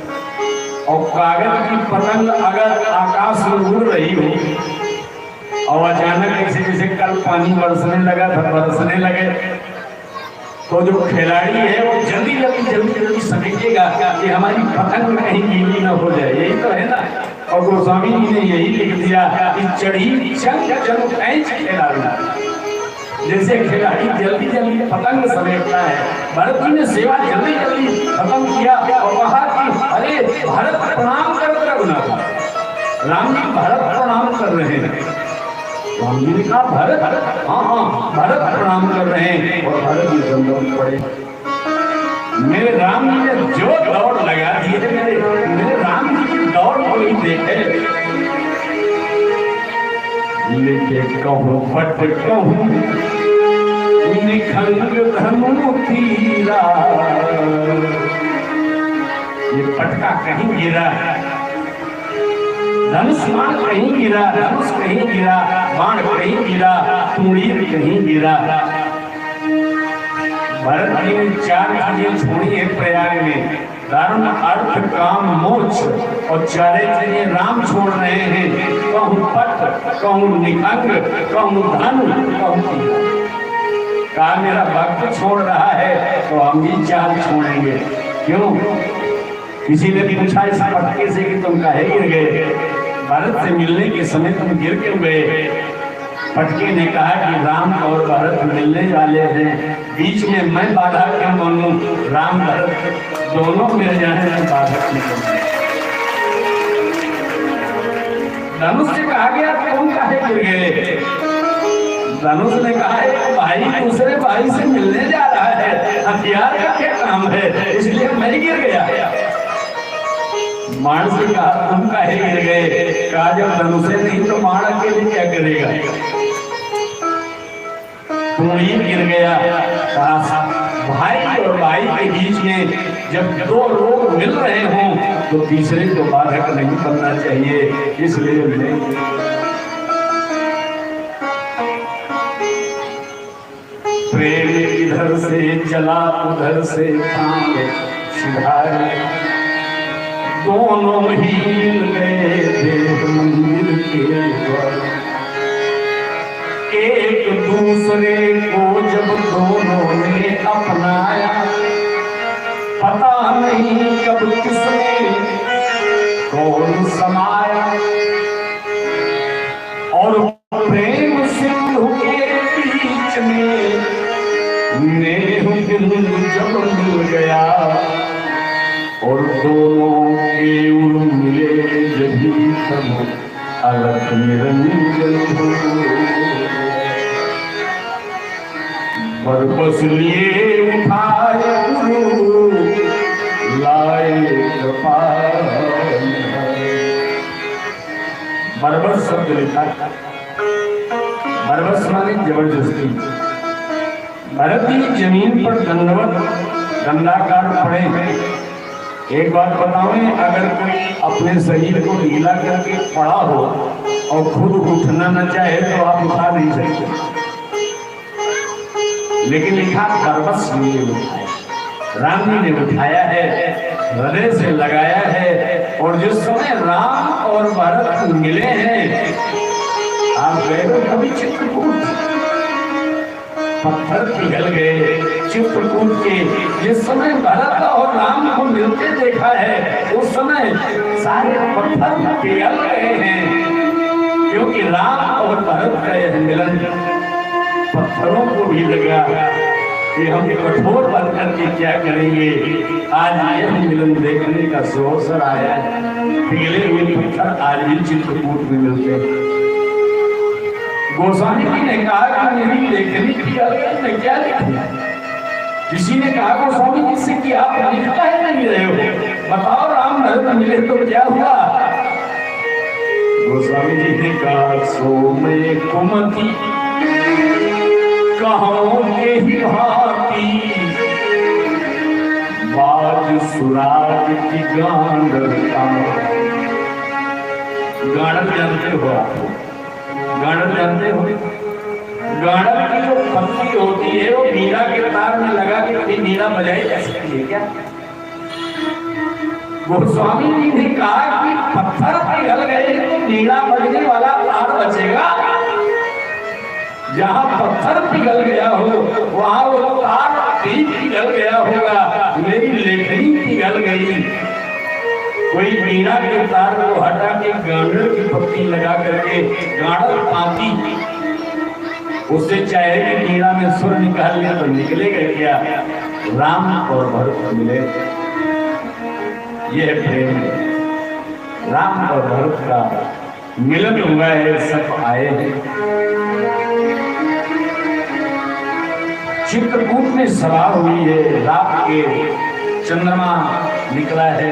और कागज की पतंग अगर आकाश में उड़ रही हो और अचानक ऐसे जैसे कल पानी बरसने लगा था, बरसने लगे तो जो खिलाड़ी है वो जल्दी समझेगा कि हमारी पतंग कहीं गीली न हो जाए, यही तो है ना। और गोस्वामी जी ने यही लिख दिया कि चढ़ी चंग खिलाड़ी, जैसे खिलाड़ी जल्दी पतंग समेटता है, भरत जी ने सेवा जल्दी खत्म किया और कहा कि अरे भरत प्रणाम कर रघुनाथ। राम जी भरत प्रणाम कर रहे हैं। राम जी ने कहा भरत, हाँ भरत प्रणाम कर रहे हैं। और भरत जी दंडवत पड़े। मेरे राम जी ने जो दौड़ लगा दी है, मेरे राम जी की दौड़ को ही देखे, लेके कहूँ पट कहूँ निखंग धनु तीरा। ये पटका कहीं गिरा, धनुष बाण कहीं गिरा, धनुष कहीं गिरा, बाण कहीं गिरा, तुड़ीर कहीं गिरा। भरत जी ने 4 चीजें छोड़ी है प्रयाग में, धर्म अर्थ काम मोक्ष, और 4 चीजें राम छोड़ रहे हैं। कहूँ पट, कहूँ निखंग, कहूँ धन, कहूँ तीरा। कहा मेरा भक्त छोड़ रहा है तो हम भी 4 छोड़ेंगे। क्यों? किसी ने पूछा इस पटके से कि तुम काहे गिर गए? भरत से मिलने के समय तुम गिर क्यों गए? पटके ने कहा कि राम और भरत मिलने वाले हैं, बीच में मैं बाधा क्यों बनूं? राम भरत दोनों मिल जाने में बाधा क्यों बनूं? धनुष से कहा गया तुम काहे गिर गए? धनुष ने कहा है भाई दूसरे भाई से मिलने जा रहा है, हथियार का क्या काम है, इसलिए मैं गिर गया। बाण से कहा तुम काहे गिर गए? कहा जब धनुषे नहीं तो बाण अकेले क्या करेगा? तुम ही गिर गया। कहा भाई और भाई के बीच में जब 2 लोग मिल रहे हों तो तीसरे को बाधक नहीं बनना चाहिए, इसलिए मैं प्रेम इधर से चला उधर से काम सुधारे, दोनों ही मिल गए देव मंदिर के द्वार। एक दूसरे को जब दोनों ने अपनाया, पता नहीं कब किसने कौन समाया, और प्रेम सिंधु के बीच में नेह दिल जब मिल गया, और दोनों के मिले जभी तब अलग निरंजन पर बस लिए उठाए गुरु लाए कृपाल। बरबस शब्द लिखा, बरबस माने जबरदस्ती। भरत जी जमीन पर दंडाकार पड़े हैं। एक बात बताऊं, अगर कोई अपने शरीर को ढीला करके पड़ा हो और खुद उठना न चाहे तो आप उठा नहीं सकते, लेकिन लिखा बरबस ने उठाया, राम जी ने उठाया है, हृदय से लगाया है। और जिस समय राम और भरत मिले हैं, आप गए हो कभी चित्रकूट, पत्थर पिघल गए चित्रकूट के। जिस समय भरत और राम को मिलते देखा है उस समय सारे पत्थर पिघल गए हैं, क्योंकि राम और भरत का यह मिलन पत्थरों को भी लगा कि हम कठोर बनकर के क्या करेंगे। आज यह मिलन देखने का अवसर आया है। पिघले हुए पत्थर आज भी चित्रकूट में मिलते हैं। गोस्वामी जी ने कहा कि मेरी लेखनी की मैं क्या लिखूं? किसी ने कहा गोस्वामी जी से कि आप लिखता है नहीं रहे हो, बताओ राम भरत मिले तो क्या हुआ? गोस्वामी जी ने कहा सो मैं कुमति कहां के ही भांति, बाज सुराग की गांडर का। गांडर जानते हो आप? गांडर जानते हो? गांडर की जो पत्ती होती है वो नीला के तार में लगा के कभी नीला बजाई जा सकती है क्या? गोस्वामी जी ने कहा कि पत्थर पिघल गए तो नीला बजने वाला तार बचेगा। जहाँ पत्थर पिघल गया हो वहाँ वो तार भी पिघल गया होगा, मेरी लेखनी पिघल गई। कोई मीरा के तार को हटा के गांडर की पत्ती लगा करके गांडर पाती, उससे चाहे कि मीरा में सुर निकाल लिया तो निकलेगा क्या? राम और भरत मिले, यह प्रेम है। राम और भरत का मिलन हुआ है, सब आए हैं। चित्रकूट में सभा हुई है, रात के चंद्रमा निकला है,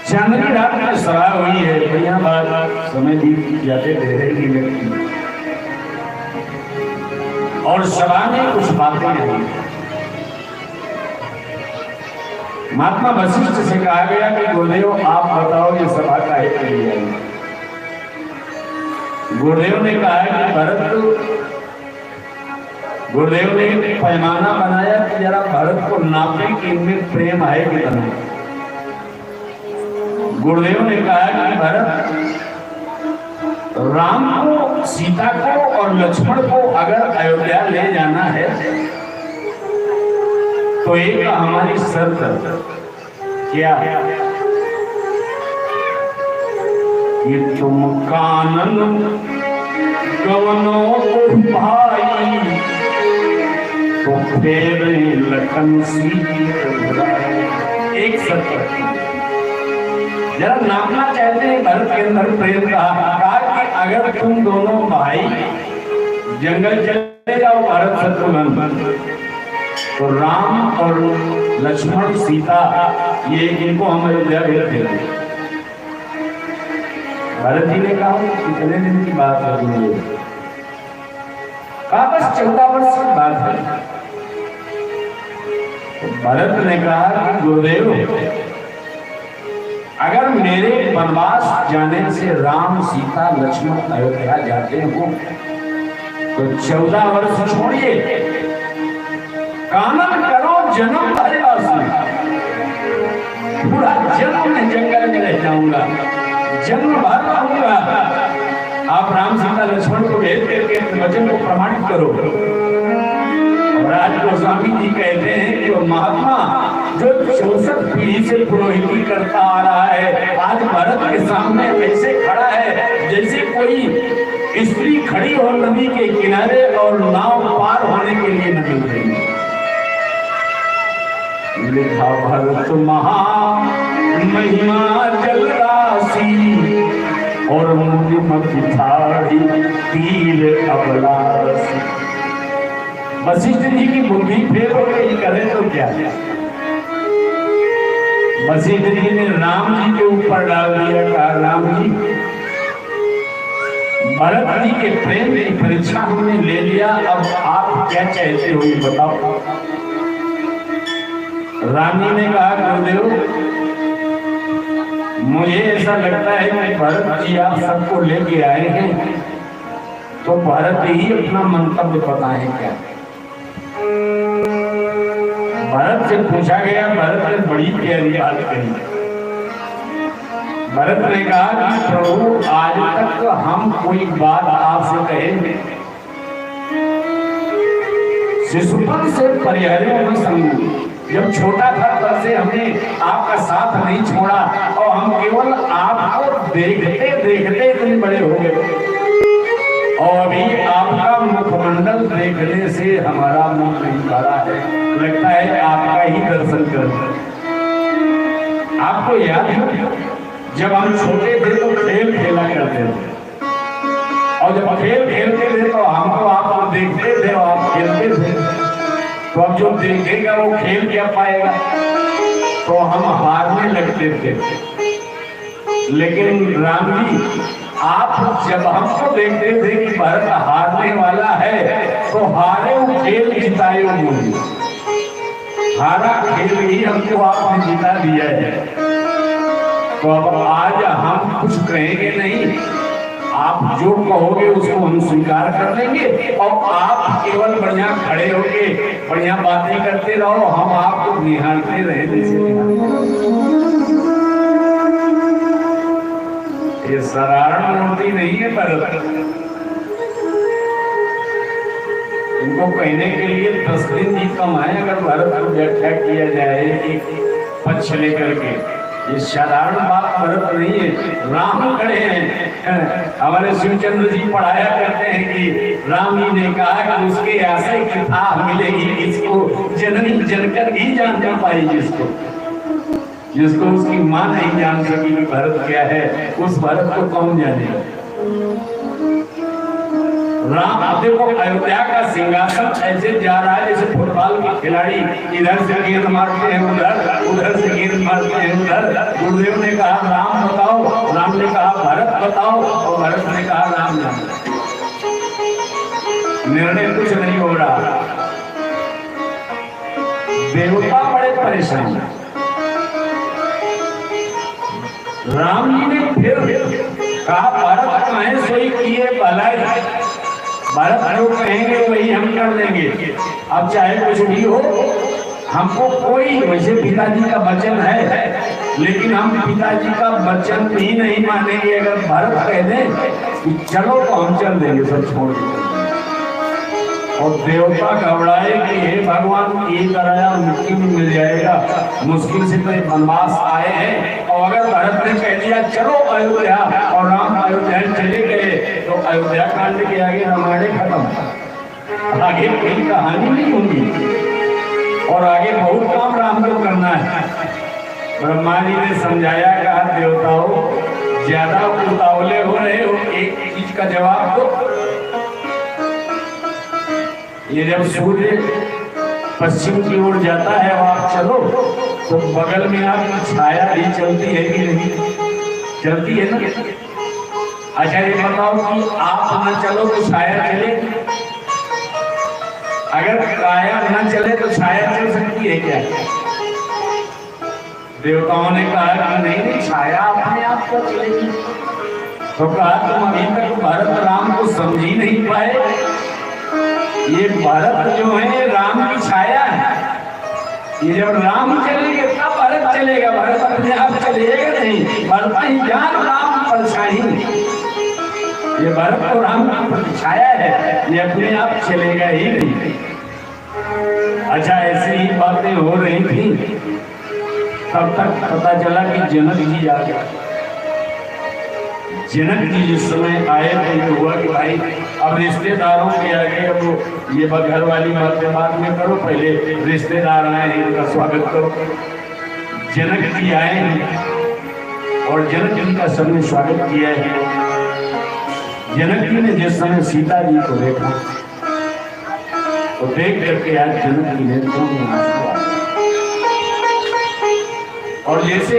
चांदनी रात में सभा हुई है। बढ़िया बात, समय बीत जाते रहेगी व्यक्ति, और सभा में कुछ बातें नहीं। महात्मा वशिष्ठ से कहा गया कि गुरुदेव आप बताओ ये सभा काहे के लिए आई? गुरुदेव ने कहा कि भरत, गुरुदेव ने पैमाना बनाया कि जरा भरत को नापे कि इनमें प्रेम है कि नहीं। गुरुदेव ने कहा कि भरत, राम को, सीता को और लक्ष्मण को अगर अयोध्या ले जाना है तो एक हमारी शर्त क्या? ये तुम कानन गवनो भाई तो फिर लखन सीता, एक शर्त जरा नापना चाहते हैं भरत के अंदर प्रेम का। कहा कि अगर तुम दोनों भाई जंगल चले जाओ भरत शत्रुघ्न, तो राम और लक्ष्मण सीता ये इनको हम अयोध्या भेज देंगे। भरत जी ने कहा कितने दिन की बात है? कहा बस 14 वर्ष की बात है। तो भरत ने कहा कि गुरुदेव, अगर मेरे वनवास जाने से राम सीता लक्ष्मण अयोध्या जाते हो तो 14 वर्ष छोड़िए, कानन करो जन्म भर पूरा जन्म में जंगल में रह जाऊंगा, जन्म भर रहूंगा। आप राम सीता लक्ष्मण को भेज करके वचन को प्रमाणित करो। और आज गोस्वामी जी कहते हैं कि वो महात्मा जो 64 पीढ़ी से पुरोहिती करता आ रहा है, आज भारत के सामने ऐसे खड़ा है जैसे कोई स्त्री खड़ी हो नदी के किनारे और नाव पार होने के लिए न मिल रही। लिखा भरत महा महिमा जल राशि और मुझी तीर अबलासी। वशिष्ठ जी की बुद्धि फेल हो गई, करें तो क्या? वशिष्ठ जी ने राम जी के ऊपर डाल दिया। कहा राम जी, भरत जी के प्रेम की परीक्षा हमने ले लिया, अब आप क्या चाहते हो ये बताओ। रानी ने कहा गुरुदेव, मुझे ऐसा लगता है कि भरत जी आप सबको लेके आए हैं तो भरत ही अपना मंतव्य बताएं क्या। भरत से पूछा गया, भरत ने बड़ी प्यारी बात कही। भरत ने कहा कि प्रभु आज तक तो हम कोई बात आपसे कहे शिशुपन से परिहरे में संग, जब छोटा था तब से हमने आपका साथ नहीं छोड़ा और हम केवल आपको देखते देखते इतने बड़े हो गए और अभी आपका मुखमंडल देखने से हमारा मुख नहीं भरा है, लगता है आपका ही दर्शन कर। आपको याद है जब हम छोटे थे तो खेल खेला करते थे और जब खेल खेलते थे तो हमको आपको देखते थे और आप खेलते थे, तो अब जो देखेगा वो खेल क्या पाएगा, तो हम हारने लगते थे। लेकिन राम जी, आप जब हमको देखते थे कि भरत हारने वाला है तो हारे वो खेल जिताए मुझे, हारा खेल ही हमको आपने जिता दिया है। तो अब आज हम कुछ कहेंगे नहीं, आप जो कहोगे उसको हम स्वीकार कर लेंगे और आप केवल बढ़िया खड़े होके बढ़िया बातें करते रहो, हम आपको निहारते रहे। ये साधारण मूर्ति नहीं है भरत, इनको कहने के लिए 10 दिन भी कम है। अगर भरत को व्याख्या किया जाए एक पक्ष लेकर के, ये साधारण बात भरत नहीं है। राम खड़े हैं, हमारे शिवचंद्र जी पढ़ाया करते हैं कि राम जी ने कहा कि उसके आशय की था मिलेगी किसको, जननी जनकर ही जान ना पाई जिसको उसकी मां नहीं जान सकी कि भरत क्या है, उस भरत को कौन जाने। राम देखो अयोध्या का सिंहासन ऐसे जा रहा है जैसे फुटबॉल के खिलाड़ी इधर से गेंद मारते हैं उधर, उधर से गेंद मारते हैं उधर। गुरुदेव ने कहा राम बताओ, राम ने कहा भरत बताओ, और भरत ने कहा राम जाने। निर्णय कुछ नहीं हो रहा। देवता बड़े परेशान। राम जी ने फिर कहा भरत कहें सोई किए भलाई, भरत जो कहेंगे वही हम कर देंगे। अब चाहे कुछ भी हो, हमको कोई, वैसे पिताजी का वचन है लेकिन हम पिताजी का वचन भी नहीं मानेंगे। अगर भरत कह दें कि चलो तो हम चल देंगे, सब छोड़ देंगे। और देवता घबराए कि हे भगवान ये कराया मिट्टी में मिल जाएगा, मुश्किल से तो वनवास आए हैं। और अगर भरत ने कह दिया चलो अयोध्या और राम अयोध्या चले गए तो अयोध्या कांड के आगे रामायण खत्म, आगे कोई कहानी नहीं होगी और आगे बहुत काम राम को करना है। ब्रह्मा जी ने समझाया, कहा देवताओं ज्यादा उतावले हो रहे हो, एक चीज का जवाब दो। ये जब सूर्य पश्चिम की ओर जाता है और आप चलो तो बगल में आपकी छाया भी चलती है कि नहीं? चलती है ना। अच्छा ये बताओ कि आप न चलो तो छाया चले? अगर काया न चले तो छाया चल सकती है क्या? देवताओं ने कहा कि नहीं, छाया अपने आप को चलेगी। तो कहा तुम अभी तक भरत राम को समझ ही नहीं पाए। ये भरत जो है राम की छाया है। ये जब राम चलेंगे तब भरत चलेगा, भरत अपने आप चलेगा नहीं। भरत ही जान राम परछाई, ये भरत तो राम की छाया है, ये अपने आप चलेगा ही नहीं। अच्छा ऐसी ही बातें हो रही थी, तब तक पता चला कि जनक जी आ गया। जनक जी जिस समय आए थे तो हुआ कि भाई अब रिश्तेदारों के आगे, अब ये घर वाली बातें बाद में करो, पहले रिश्तेदार आए हैं इनका स्वागत करो। जनक जी आए हैं और जनक जी का सबने स्वागत किया है। जनक जी ने जिस समय सीता जी को देखा तो देख करके आज जनक जी ने और जैसे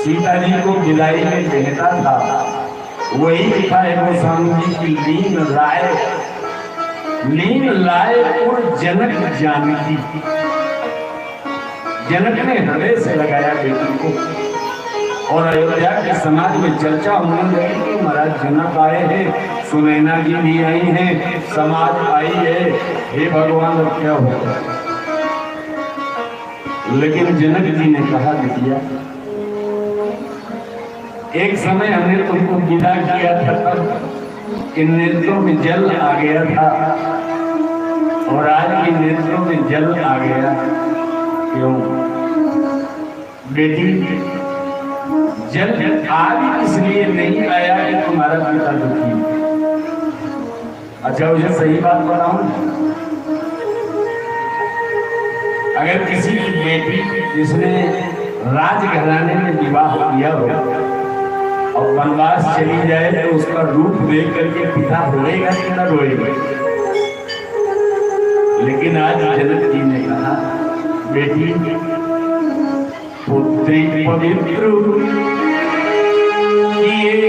सीता जी को विदाई में कहता था वही लिखा है गोस्वामी जी की लीन लाए और जनक जानकी। जनक ने हृदय से लगाया बेटी को और अयोध्या के समाज में चर्चा होने लगी कि महाराज जनक आए हैं, सुनैना जी भी आई हैं, समाज आई है, हे भगवान अब क्या होगा। लेकिन जनक जी ने कहा बिटिया एक समय हमने तुमको विदा किया था तब इन नेत्रों में जल आ गया था और आज इन नेत्रों में जल आ गया। क्यों बेटी? जल आज इसलिए नहीं आया कि तुम्हारा पिता दुखी। अच्छा मुझे सही बात बताऊं, अगर किसी की बेटी जिसने राजघराने में विवाह किया हो और वनवास चली जाए तो उसका रूप देख करके पिता रोएगा कि न रोएगा? लेकिन आज जनक जी ने कहा बेटी पुत्री पवित्र किए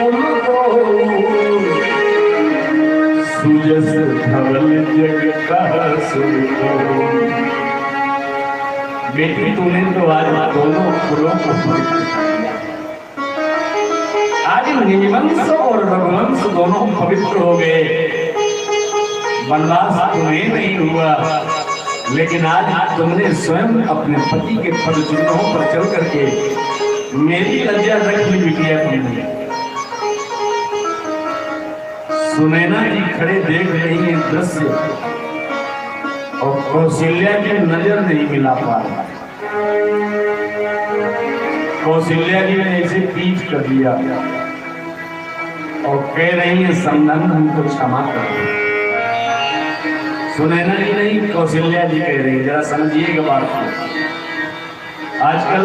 उनको सुजस धवल जग का सुनको। बेटी तूने तो आज दोनों फूलों को आज निवंश और रघुवंश दोनों पवित्र हो गए। वनवास तुम्हें नहीं हुआ लेकिन आज तुमने स्वयं अपने पति के पद चिन्हों पर चल करके मेरी लज्जा रख ली बिटिया तुमने। सुनैना जी खड़े देख रही है दृश्य और कौशल्या की नजर नहीं मिला पा रहा। कौशल्या जी ने इसे पीछ कर दिया और कह रही है समधन हमको क्षमा कर। सुनैना जी नहीं, कौशल्या जी कह रही है। जरा समझिएगा बात को। आजकल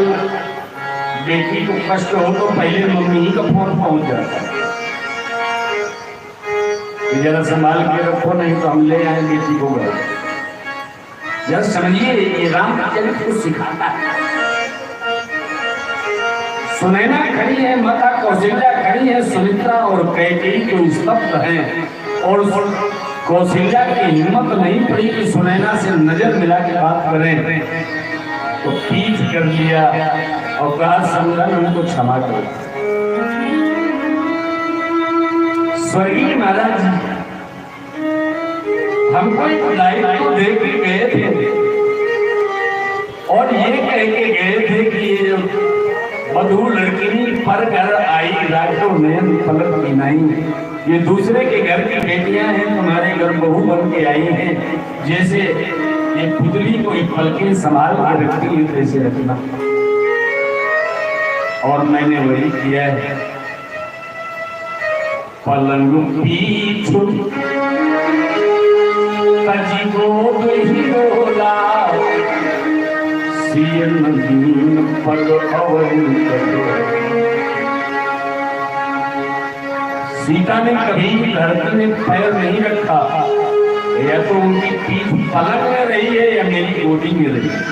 बेटी को कष्ट हो तो पहले मम्मी ही का फोन पहुंच जाता है, जरा संभाल के रखो नहीं तो हम ले आए बेटी को घर। जरा समझिए, ये रामचरित्र को सिखाता है। सुनैना खड़ी है, माता कौशल्या खड़ी है, सुमित्रा और कैकेयी तो स्तब्ध हैं और कौशल्या की हिम्मत नहीं पड़ी कि सुनैना से नजर मिला के बात करें, तो पीठ कर लिया और कहा समधन हमको क्षमा करो। स्वर्गीय महाराज हमको एक दायित्व दे के गए थे और ये कह के गए थे कि ये वधू लड़की पर घर आई राघव नयन पलक बिनाई, ये दूसरे के घर की बेटियां हैं, तुम्हारे घर बहू बन के आई हैं। जैसे ये पुतली कोई पलकें संभाल के रखती है वैसे रखना। और मैंने वही किया है। पलंग पीछू सीता ने कभी धरती में पैर नहीं रखा, या तो उनकी पीठ पलक में रही है या मेरी गोदी में रही है।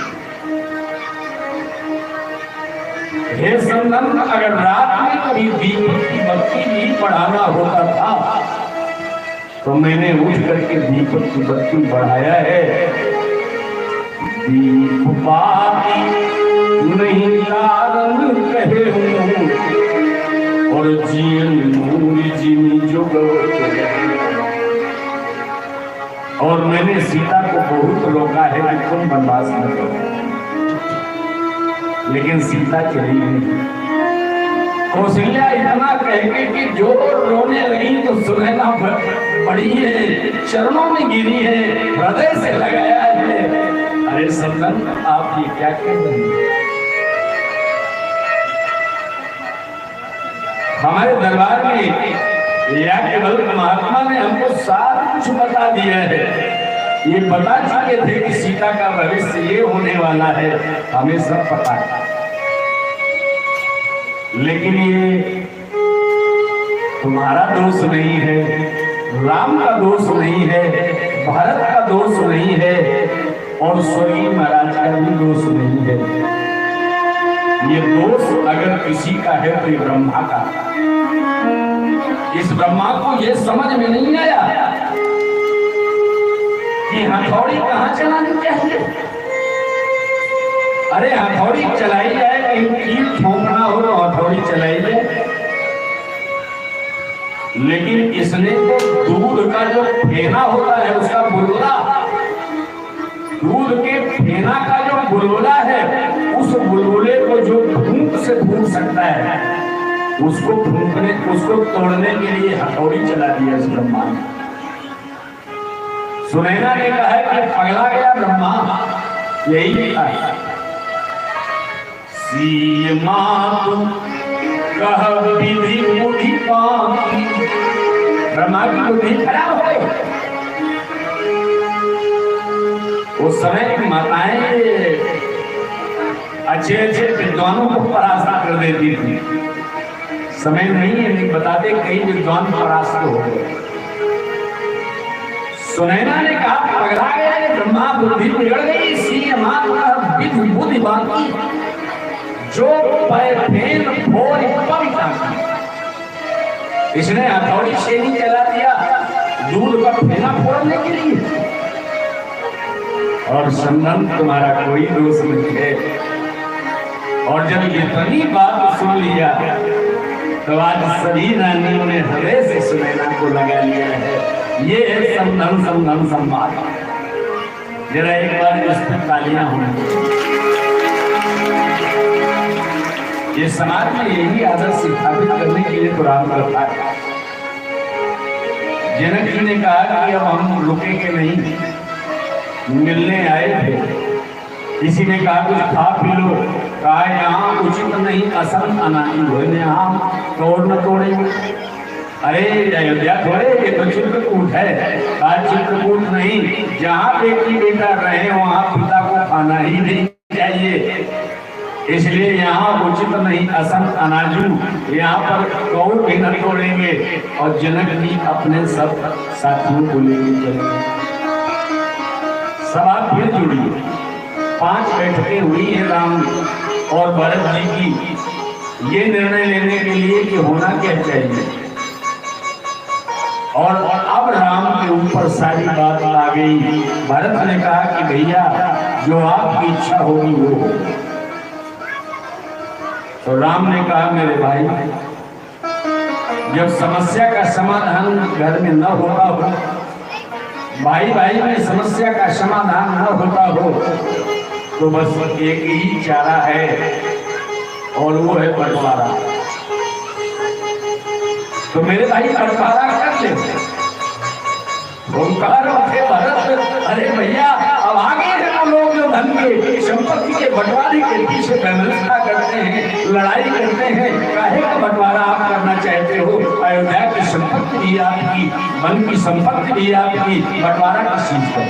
हे समधन, अगर रात में कभी दीपक की बत्ती भी बढ़ाना होता था तो मैंने उठ करके दीपक की बत्ती बढ़ाया है। दीप बाती नहीं कारण कहे हूँ और जीवन मूरी जीनी जो और मैंने सीता को बहुत रोका है कि तुम बनवास न करो, लेकिन सीता चली नहीं। कौशल्या इतना कह के कि जो रोने लगी तो सुनैना पड़ी है, चरणों में गिरी है, हृदय से लगाया है। अरे समधन, आप ये क्या कर रहे हैं? हमारे दरबार में याज्ञवल्क्य महात्मा ने हमको सब कुछ बता दिया है। ये बता चुके थे कि सीता का भविष्य ये होने वाला है, हमें सब पता है। लेकिन ये तुम्हारा दोष नहीं है, राम का दोष नहीं है, भारत का दोष नहीं है और स्वर्गीय महाराज का भी दोष नहीं है। ये दोष अगर किसी का है तो ब्रह्मा का। इस ब्रह्मा को ये समझ में नहीं आया कि हथौड़ी कहां चलानी चाहिए। अरे हथौड़ी चलाई जाए, कहीं कील ठोकना हो तो हथौड़ी चलाई जाए, लेकिन इसने तो दूध का जो फेना होता है उसका बुलबुला, दूध के फेना का जो बुलबुला है, उस बुलबुले को जो फूंक से फूंक सकता है, उसको तोड़ने के लिए हथौड़ी चला दिया इस ब्रह्मा ने। सुनैना ने कहा कि पगला गया ब्रह्मा, यही लिखा है। सीमा तुम कह विधि बुद्धि पाती, ब्रह्मा की बुद्धि खराब हो गई। उस समय की माताएं अच्छे अच्छे विद्वानों को परास्त कर देती थी। समय नहीं है, नहीं बताते, कई विद्वान परास्त हो गए। सुनैना ने कहा पगला गया है ब्रह्मा, बुद्धि बिगड़ गई, सीमा विधि बुद्धि बाकी, जो पैर फोड़ पविता। इसने हथौड़ी से ही चला दिया दूध का फेना फोड़ने के लिए। और समधन, तुम्हारा कोई दोष नहीं है। और जब इतनी बात सुन लिया तो आज सभी रानियों ने हृदय से सुनैना को लगा लिया है। ये है समधन समधन संवाद। जरा एक बार इस पर तालियां होंगी। ये समाज में यही आदत स्थापित करने के लिए तो राम करता है। जनक जी ने कहा कि अब हम रुकेंगे नहीं, मिलने आए थे। किसी ने कहा कुछ खा पी लो, कहा यहाँ उचित नहीं, असम अनानी हो, यहाँ तोड़ न तोड़ेंगे। अरे अयोध्या थोड़े, ये तो चित्रकूट है। कहा चित्रकूट नहीं, जहाँ बेटी बेटा रहे वहाँ पिता को खाना ही नहीं चाहिए, इसलिए यहाँ उचित नहीं, असम अनाजू, यहाँ पर गौ भी न तोड़ेंगे। और जनक जी अपने सब साथियों को लेकर चले। सभा फिर जुड़ी, 5 बैठकें हुई है राम और भरत जी की, ये निर्णय लेने के लिए कि होना क्या चाहिए। और अब राम के ऊपर सारी बात आ गई। भरत ने कहा कि भैया जो आपकी इच्छा होगी वो हो। तो राम ने कहा मेरे भाई, जब समस्या का समाधान घर में न होता हो, भाई भाई में समस्या का समाधान न होता हो, तो बस एक ही चारा है और वो है बंटवारा। तो मेरे भाई बंटवारा कर ले। ओंकार उठे भरत, अरे भैया अब आगे है वो लोग जो धन के संपत्ति के बंटवारे के पीछे व्यवस्था करते हैं, लड़ाई करते हैं। काहे का बंटवारा आप करना चाहते हो? अयोध्या की संपत्ति भी आपकी, मन की संपत्ति भी आपकी, बंटवारा किस चीज का?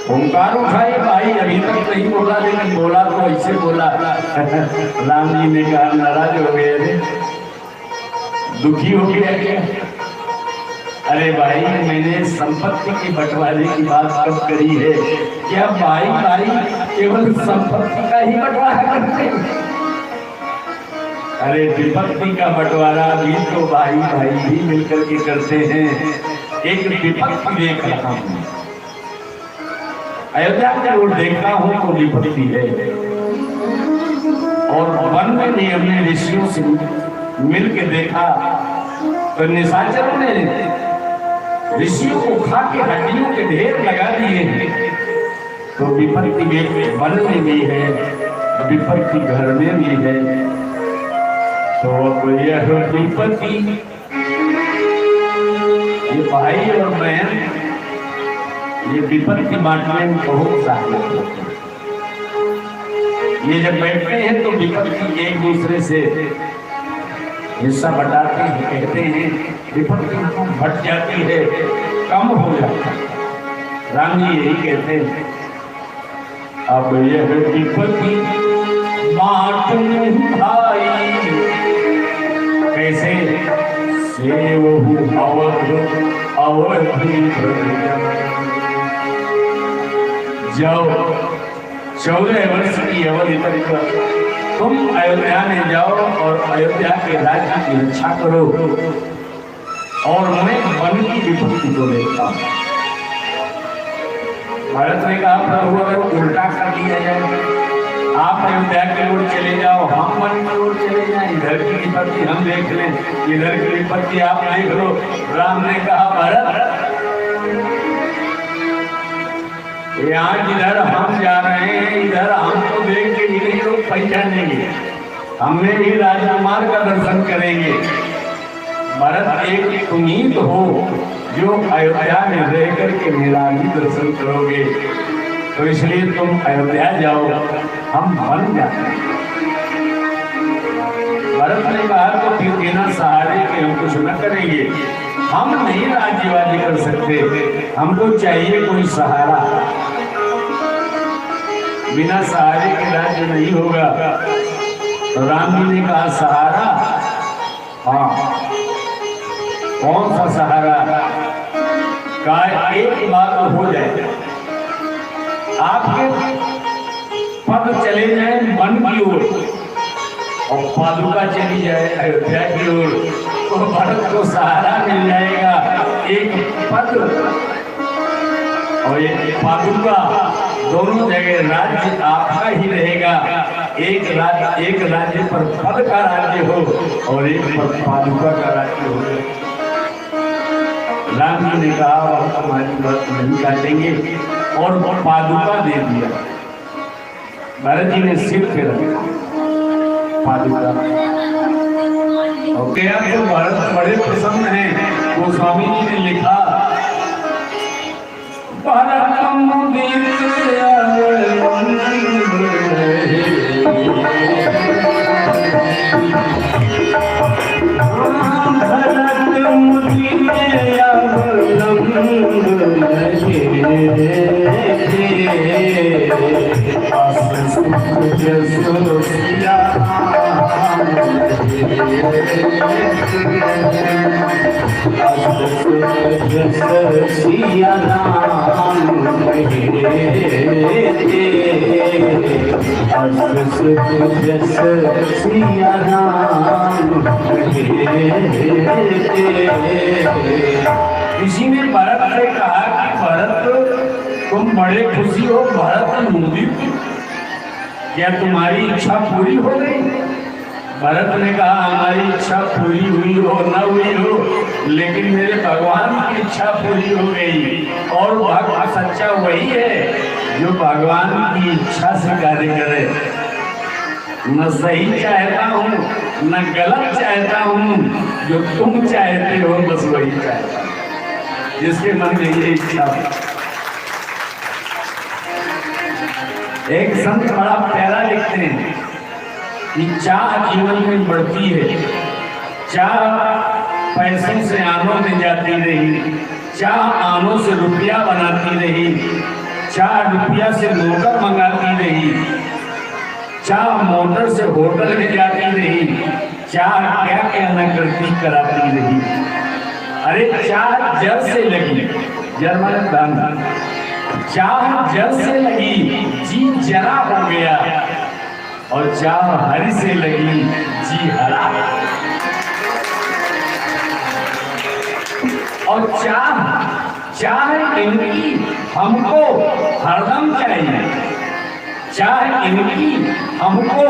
ओंकार उठाए भाई, अभी तक नहीं बोला, लेकिन बोला तो ऐसे बोला। राम जी ने कहा नाराज हो गए थे, दुखी हो गया क्या? अरे भाई मैंने संपत्ति के बंटवारे की बात कब करी है? क्या भाई भाई केवल संपत्ति का ही बंटवारा करते हैं? अरे विपत्ति का बंटवारा भी तो भाई भाई भी मिलकर के करते हैं। एक विपत्ति देख रहा हूँ, अयोध्या की ओर देखता हूँ तो विपत्ति है। और वन में भी हमने ऋषियों से मिल के देखा तो निशाचरों ने ऋषियों को खा के हड्डियों के ढेर लगा दिए हैं। तो विपत्ति में वन में भी है, विपत्ति घर में भी है। तो यह विपत्ति, ये भाई और बहन, ये विपत्ति बांटने में बहुत सहायक होते हैं। ये जब बैठते हैं तो विपत्ति एक दूसरे से हिस्सा बटाते हैं, कहते हैं विपत्ति घट जाती है, कम हो जाता है। राम जी यही कहते हैं, अब यह विपत्ति बांटूं भाई, कैसे से वो अवध जाओ 14 वर्ष की अवधि तक तुम अयोध्या में जाओ और अयोध्या के राज्य की रक्षा करो, और मैं वन की विपत्ति को देखता हूं। भारत ने कहा प्रभु अगर उल्टा कर दिया जाए, आप अयोध्या की ओर चले जाओ, हम वन की ओर चले जाए, इधर की विपत्ति हम देख लें, इधर की विपत्ति आप देख लो। राम ने कहा भारत, यहाँ जिधर हम जा रहे हैं इधर हमको देख के ही नहीं लोग पहचानेंगे, हमने भी राजकुमार का दर्शन करेंगे। भरत एक तुम ही तो हो जो अयोध्या में रह करके मेरा ही दर्शन करोगे, तो इसलिए तुम अयोध्या जाओ, हम वन जाते हैं। भरत ने कहा तो फिर बिना सहारे के हम कुछ न करेंगे, हम नहीं राज्यवादी कर सकते, हमको चाहिए कोई सहारा। बिना सहारे के राज्य नहीं होगा। तो राम जी ने कहा सहारा, हाँ कौन सा सहारा? कहा एक बात हो जाए, आपके पद चले जाए वन की ओर और पादुका चली जाए अयोध्या की ओर, तो भारत को सहारा मिल जाएगा। एक पद और एक पादुका, दोनों जगह राज्य आपका ही रहेगा। एक राज्य पर पद का राज्य हो और एक पर पादुका का राज्य हो। राम जी ने कहा हम तुम्हारी बात नहीं काटेंगे, और पादुका दे दिया। भरत जी ने सिर पे रखा पादुका। और क्या तो भरत बड़े प्रसन्न हैं। गोस्वामी जी ने लिखा, भरतम सिया राम सिया राम। किसी ने भरत से कहा कि भरत तुम बड़े खुशी हो, भरत नंदी, क्या तुम्हारी इच्छा पूरी हो गई? भरत ने कहा हमारी इच्छा पूरी हुई हो न हुई हो, लेकिन मेरे भगवान की इच्छा पूरी हो गई। और भगवान सच्चा वही है जो भगवान की इच्छा से कार्य करे। न सही चाहता हूँ न गलत चाहता हूँ, जो तुम चाहते हो बस वही चाहता हूँ, जिसके मन में ये इच्छा। एक संत बड़ा प्यारा लिखते हैं कि चाह जीवन में बढ़ती है, चाह पैसों से आनों में जाती रही, चाह आनों से रुपया बनाती रही, चाह रुपया से मोटर मंगाती रही, चाह मोटर से होटल में जाती रही, चाह क्या क्या न करती कराती रही। अरे चाह जड़ से लगी, जर्मन दान, चाह जड़ से लगी जी जरा हो गया, और चाह हरि से लगी जी हरा। और चाह इनकी हमको हरदम चाहिए, चाह इनकी हमको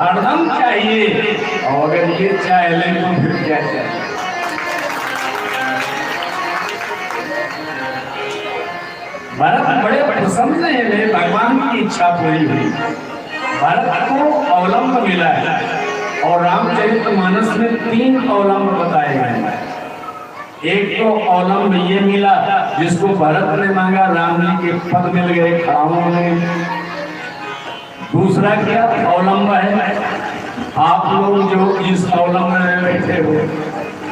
हरदम चाहिए, और अगर ये चाह ले तो फिर क्या चाहिए? भरत बड़े प्रसन्न है, भगवान की इच्छा पूरी हुई। भरत को अवलंब मिला है, और रामचरितमानस में 3 अवलंब बताए गए हैं। एक तो अवलंब ये मिला जिसको भरत ने मांगा, राम जी के पद मिल गए खड़ाओं में। दूसरा क्या अवलंब है, आप लोग जो इस अवलंब में बैठे हो,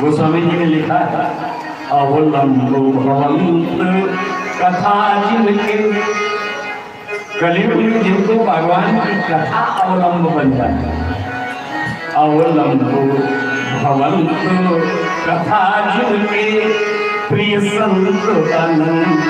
गोस्वामी जी ने लिखा है, अवलंब भवंत कथा जिनके, कलयुग में जिनको भगवान की कथा अवलंब बन जाता है, अवलंब भवंत कथा जिनके, प्रिय संत अनंत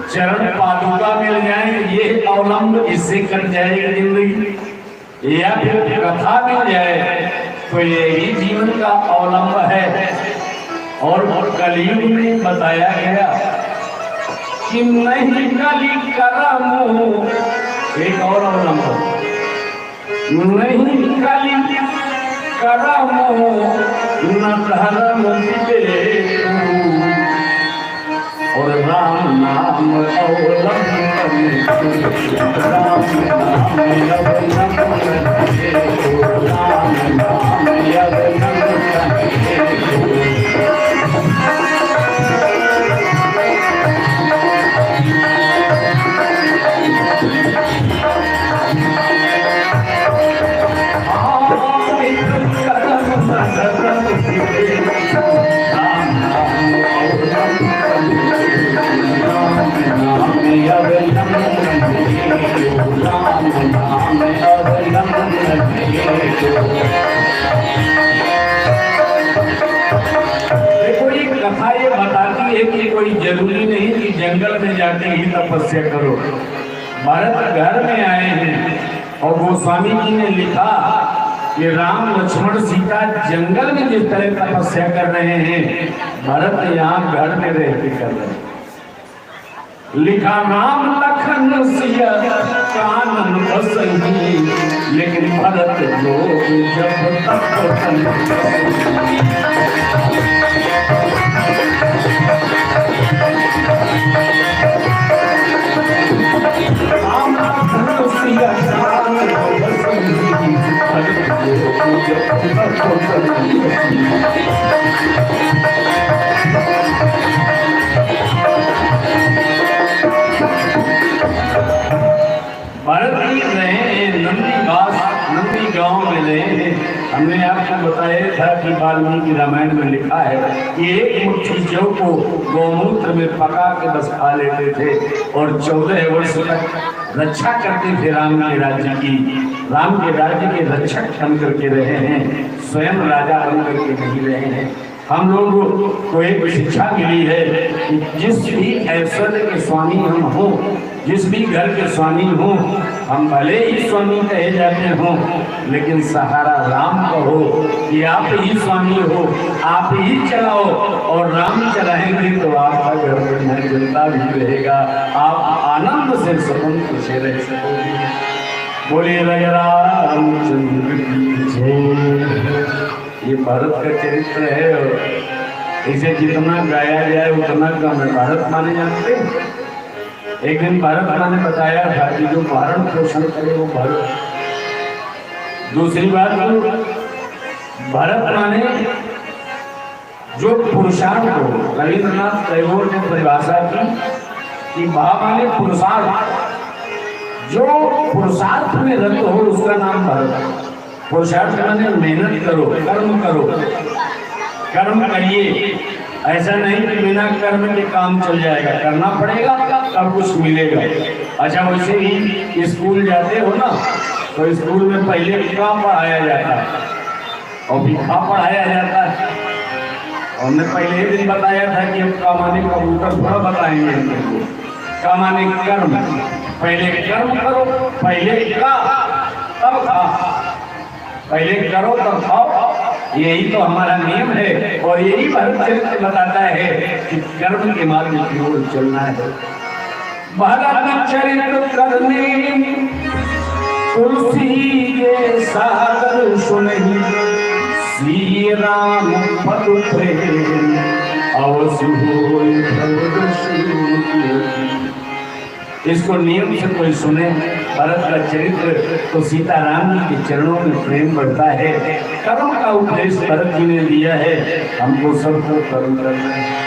चरण पादुका मिल जाए, ये अवलंब इससे कट जाएगी जिंदगी, या फिर कथा मिल जाए तो ये ही जीवन का अवलंब है। और कलयुग में बताया गया कि नहीं कली करम, एक और अवलंब, नहीं कली करम न धर्म और राम नाम अवलंब, राम नाम देखो ये कथा ये बताती है कि कोई जरूरी नहीं कि जंगल में जाके ही तपस्या करो। भरत घर में आए हैं और गोस्वामी जी ने लिखा कि राम लक्ष्मण सीता जंगल में जिस तरह तपस्या कर रहे हैं, भरत यहाँ घर में रह के कर रहे हैं। लिखा राम लखन सिया कानन बसई, लेकिन भरत जो जब तक भारत में रहे नंदी गांव में रहे। हमने आपको बताया था कि वाल्मीकि रामायण में लिखा है कि एक मुट्ठी जौ को गौमूत्र में पका के बस खा लेते थे और 14 वर्ष तक रक्षा करते थे राम के राज्य की। राम के राज्य के रक्षक बन करके रहे हैं, स्वयं राजा बन करके नहीं रहे हैं। हम लोगों को एक शिक्षा मिली है कि जिस भी ऐश्वर्य के स्वामी हम हों, जिस भी घर के स्वामी हों, हम भले ही स्वामी कहे जाते हों, लेकिन सहारा राम का हो कि आप ही स्वामी हो, आप ही चलाओ, और राम चलाएंगे तो आपका घर में जनता भी रहेगा, आप आनंद से स्वतंत्र से रह सकोगे। बोलिए रामचंद्र की जय। ये भारत का चरित्र है और इसे जितना गाया जाए उतना कम है। भारत माने जानते हैं, एक दिन भारत माँ ने बताया था कि जो भरण पोषण करे वो भारत। दूसरी बात, भारत माने जो पुरुषार्थ हो। रविंद्रनाथ टैगोर ने परिभाषा की कि भा माने पुरुषार्थ, जो पुरुषार्थ में रत हो उसका नाम भारत। पुरुषार्थ माने मेहनत करो, कर्म करो, कर्म करिए। ऐसा नहीं कि बिना कर्म के काम चल जाएगा, करना पड़ेगा तब कुछ मिलेगा। अच्छा, वैसे ही स्कूल जाते हो ना, तो स्कूल में पहले क्या पढ़ाया जाता है और भिखा पढ़ाया जाता है। हमने पहले ही दिन बताया था कि हम कामाने कबूतर थोड़ा बताएंगे हमको। कामाने कर्म, पहले कर्म करो, पहले का तब खा, पहले करो तब खाओ। यही तो हमारा नियम है और यही भारत चरित्र बताता है कि कर्म के मार्ग की ओर चलना है। भारत चरित्र करने तुलसी के सागर सुनहि, श्री राम पद प्रेम अवसु होय भव। इसको नियम से कोई सुने भरत का चरित्र तो सीताराम जी के चरणों में प्रेम बढ़ता है। कर्म का उपदेश भरत जी ने दिया है, हमको सबको कर्म करना है।